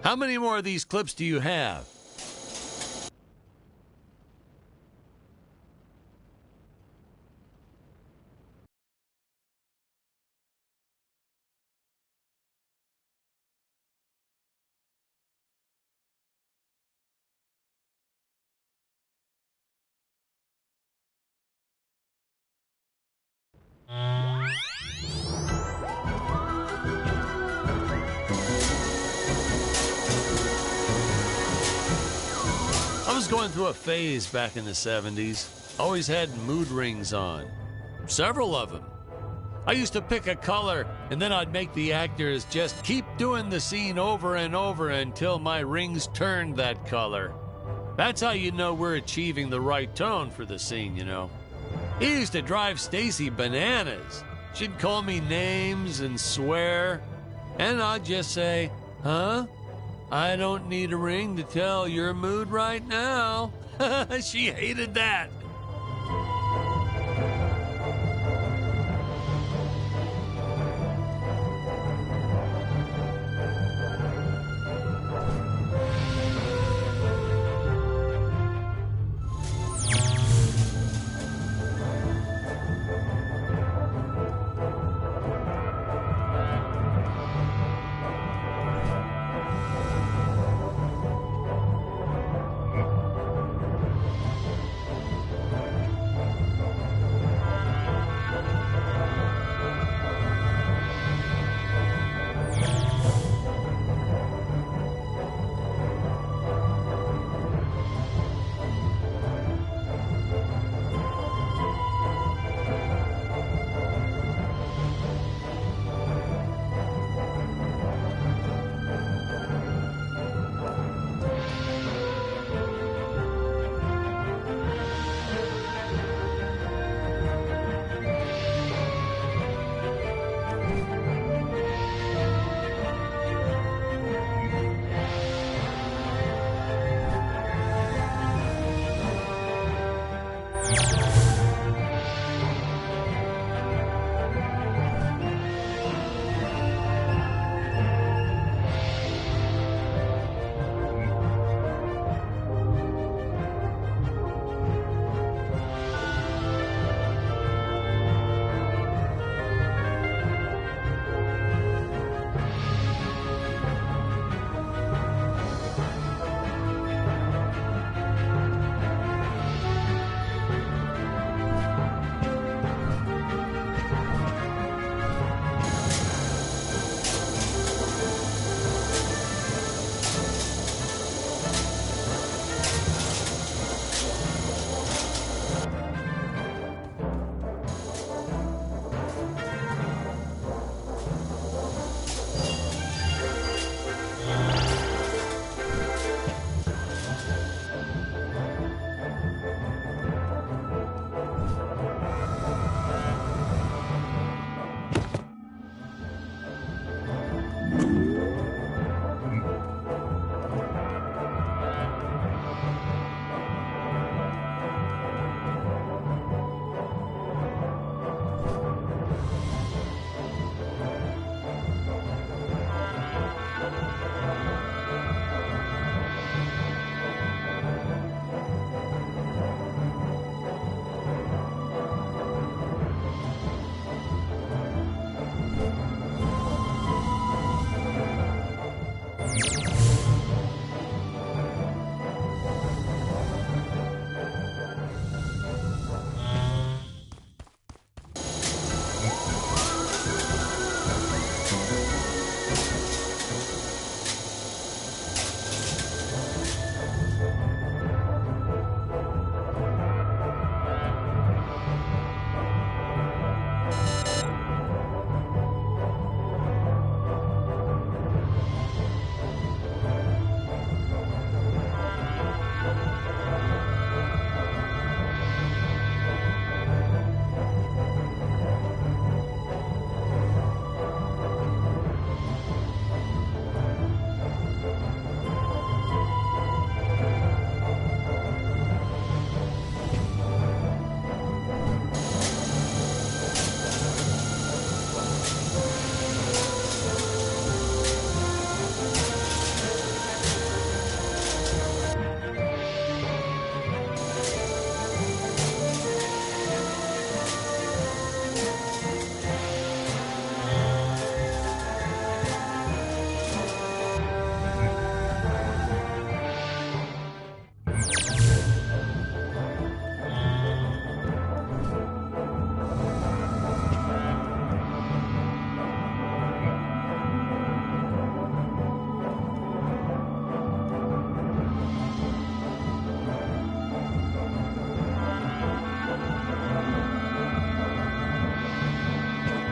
How many more of these clips do you have? I was going through a phase back in the 70s. Always had mood rings on. Several of them. I used to pick a color, and then I'd make the actors just keep doing the scene over and over until my rings turned that color. That's how you know we're achieving the right tone for the scene, you know. It used to drive Stacy bananas. She'd call me names and swear, and I'd just say, huh? I don't need a ring to tell your mood right now. She hated that.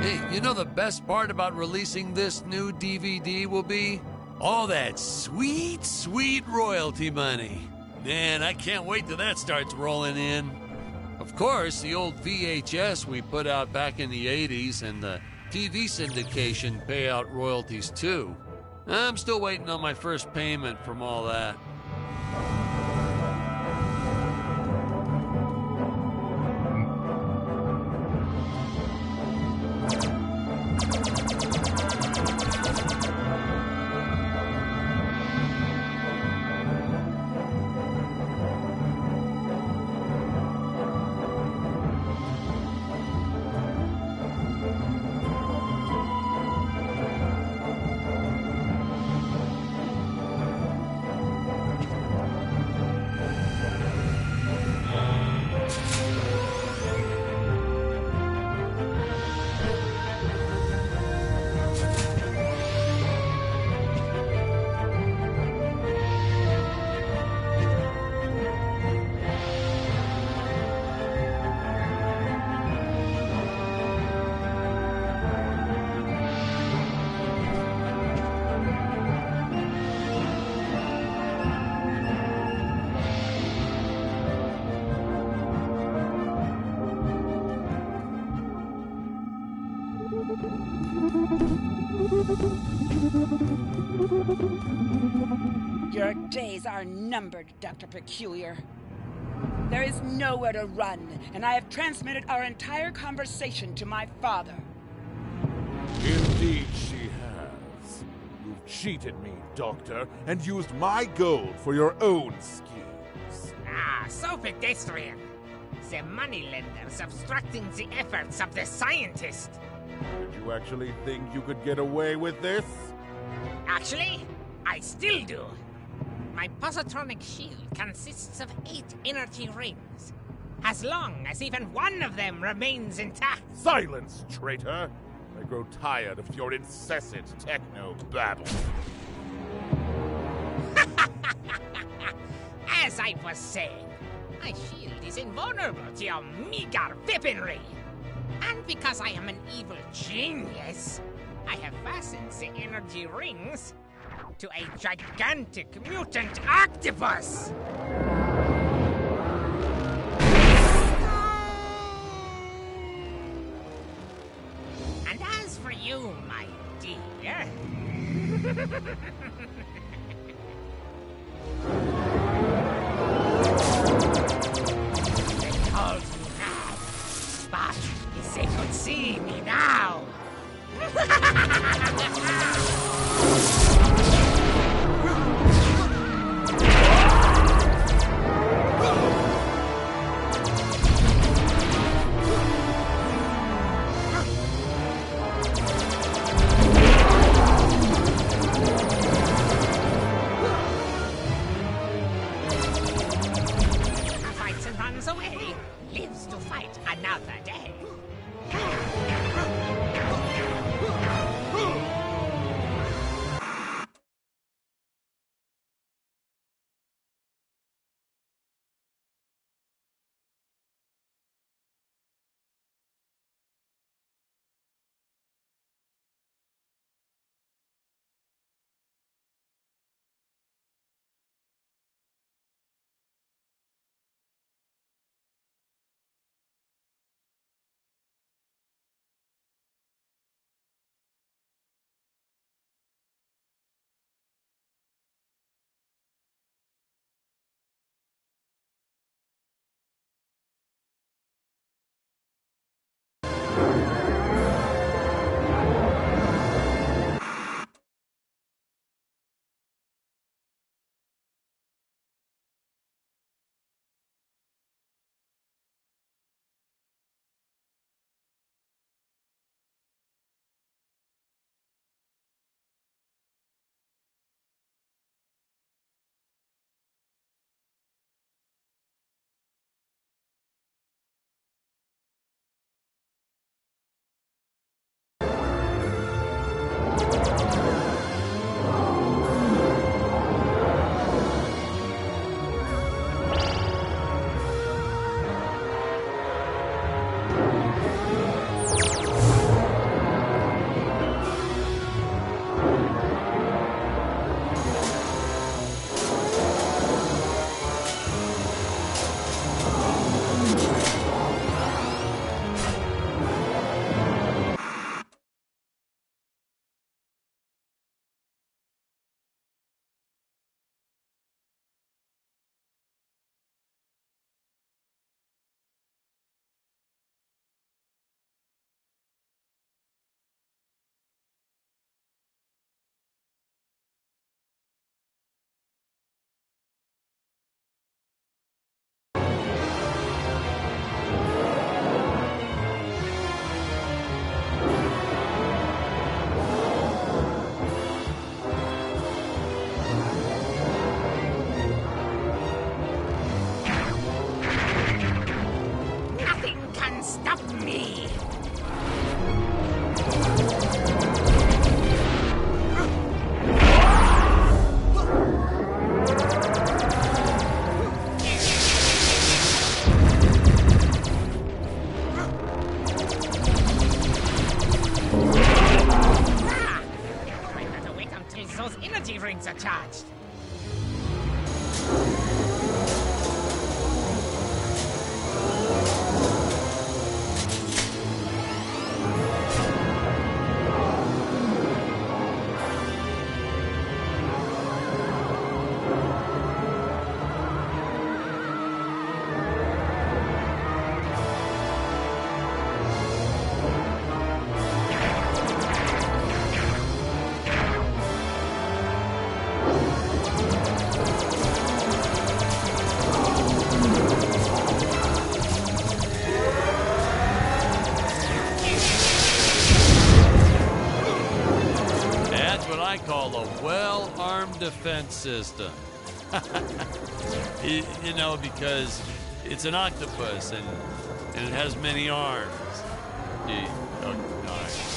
Hey, you know the best part about releasing this new DVD will be? All that sweet, sweet royalty money. Man, I can't wait till that starts rolling in. Of course, the old VHS we put out back in the 80s and the TV syndication pay out royalties too. I'm still waiting on my first payment from all that. Your days are numbered, Dr. Peculiar. There is nowhere to run, and I have transmitted our entire conversation to my father. Indeed she has. You've cheated me, Doctor, and used my gold for your own schemes. Ah, so pedestrian. The moneylenders obstructing the efforts of the scientist. Did you actually think you could get away with this? Actually, I still do. My positronic shield consists of 8 energy rings. As long as even one of them remains intact. Silence, traitor! I grow tired of your incessant techno-babble. As I was saying, my shield is invulnerable to your meager weaponry. And because I am an evil genius, I have fastened the energy rings to a gigantic mutant octopus! And as for you, my dear... They called me mad, but if they could see me now... Fights and runs away, lives to fight another day. can stop me. I better wait until those energy rings are charged. I call a well-armed defense system. you know, because it's an octopus and it has many arms. All right.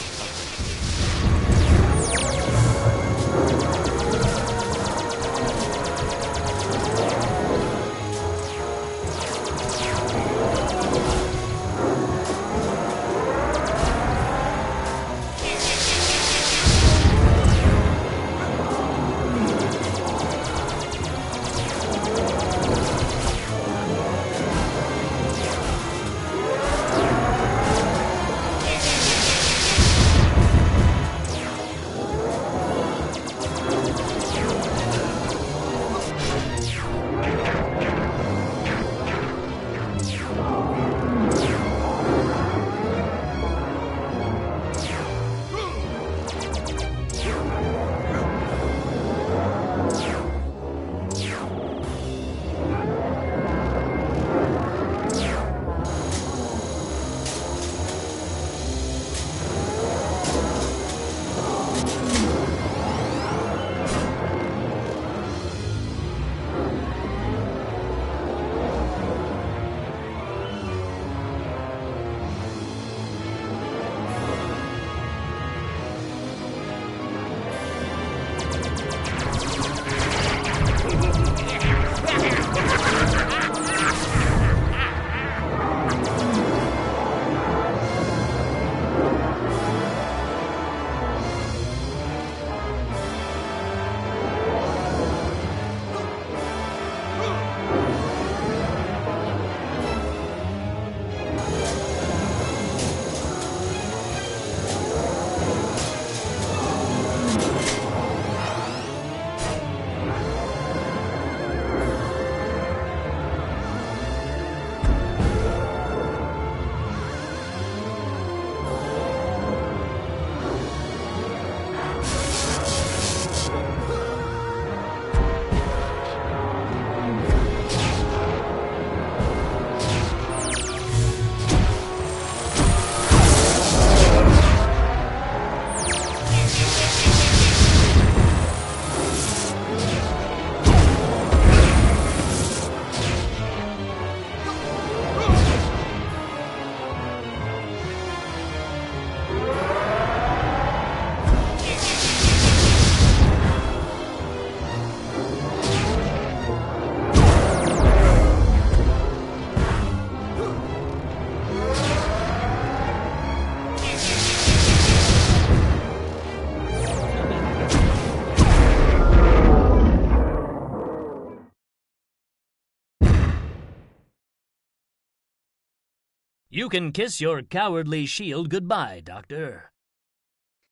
You can kiss your cowardly shield goodbye, Doctor.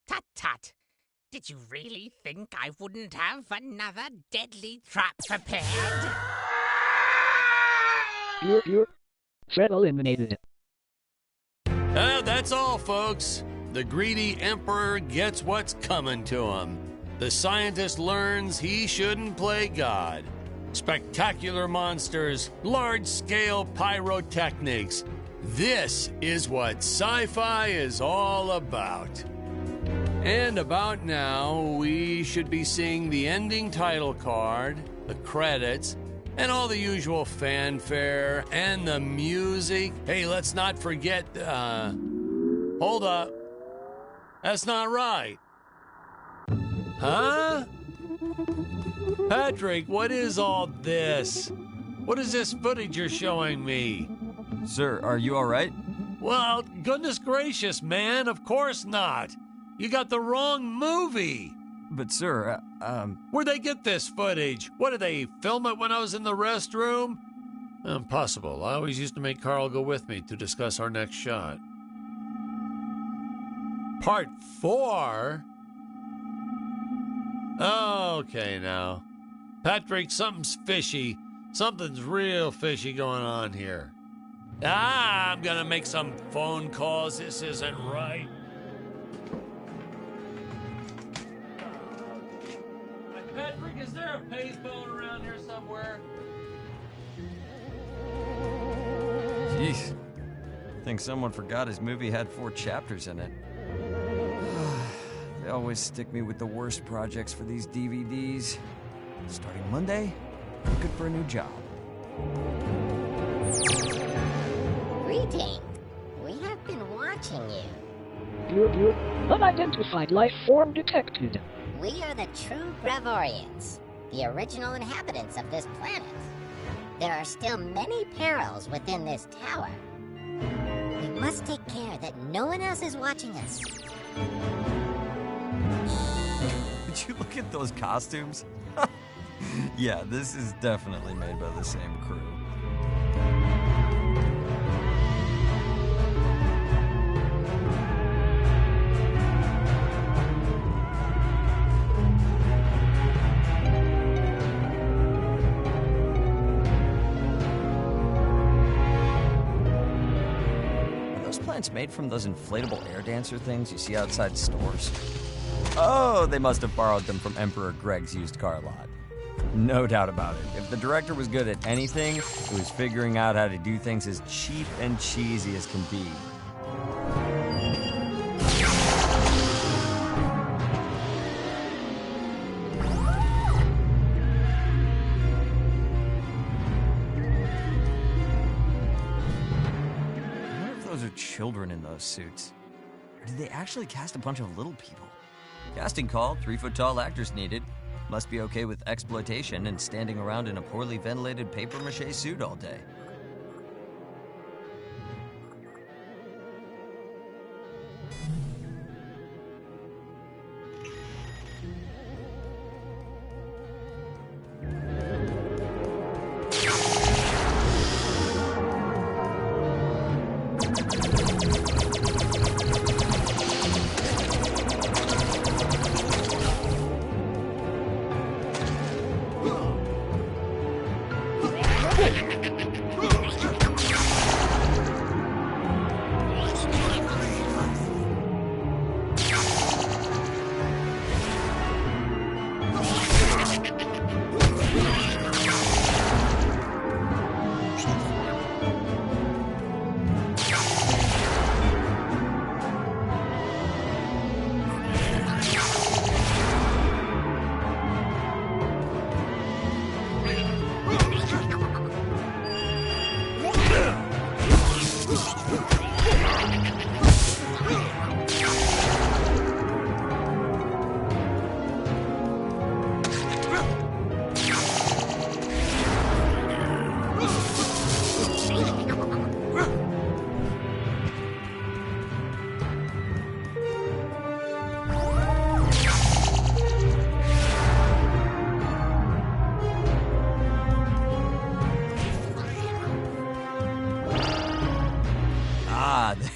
Tut tut. Did you really think I wouldn't have another deadly trap prepared? You're Shred eliminated. That's all, folks. The greedy emperor gets what's coming to him. The scientist learns he shouldn't play God. Spectacular monsters, large-scale pyrotechnics. This is what sci-fi is all about. And about now, we should be seeing the ending title card, the credits, And all the usual fanfare and the music. Hey, let's not forget, hold up. That's not right. Huh? Patrick, what is all this? What is this footage you're showing me? Sir, are you all right? Well, goodness gracious, man, of course not. You got the wrong movie. But sir, Where'd they get this footage? What, did they film it when I was in the restroom? Impossible. I always used to make Carl go with me to discuss our next shot. Part 4? Okay, now. Patrick, something's fishy. Something's real fishy going on here. I'm gonna make some phone calls. This isn't right. Patrick, is there a payphone around here somewhere? jeez. I think someone forgot his movie had 4 chapters in it. They always stick me with the worst projects for these DVDs. Starting Monday, I'm good for a new job. Greetings. We have been watching you. You. Unidentified life form detected. We are the true Gravorians, the original inhabitants of this planet. There are still many perils within this tower. We must take care that no one else is watching us. Did you look at those costumes? Yeah, this is definitely made by the same crew. Are those plants made from those inflatable air dancer things you see outside stores? Oh, they must have borrowed them from Emperor Greg's used car lot. No doubt about it. If the director was good at anything, it was figuring out how to do things as cheap and cheesy as can be. I wonder if those are children in those suits. Or did they actually cast a bunch of little people? Casting call, 3-foot-tall actors needed. Must be okay with exploitation and standing around in a poorly ventilated papier-mâché suit all day.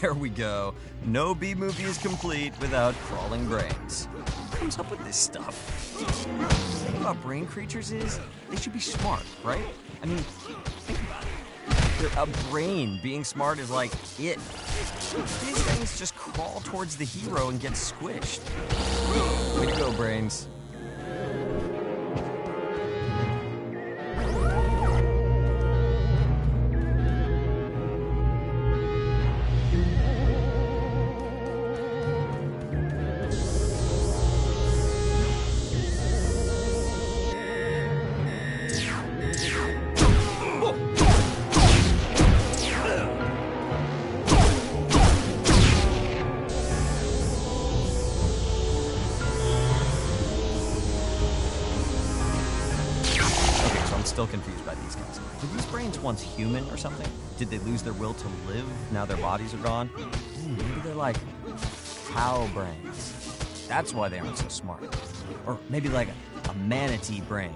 There we go. No B-movie is complete without crawling brains. Who comes up with this stuff? The thing about brain creatures is they should be smart, right? I mean, think about it. A brain being smart is like it. These things just crawl towards the hero and get squished. Way to go, brains. still confused by these guys. Were these brains once human or something? Did they lose their will to live now their bodies are gone? Maybe they're like cow brains. That's why they aren't so smart. Or maybe like a manatee brain.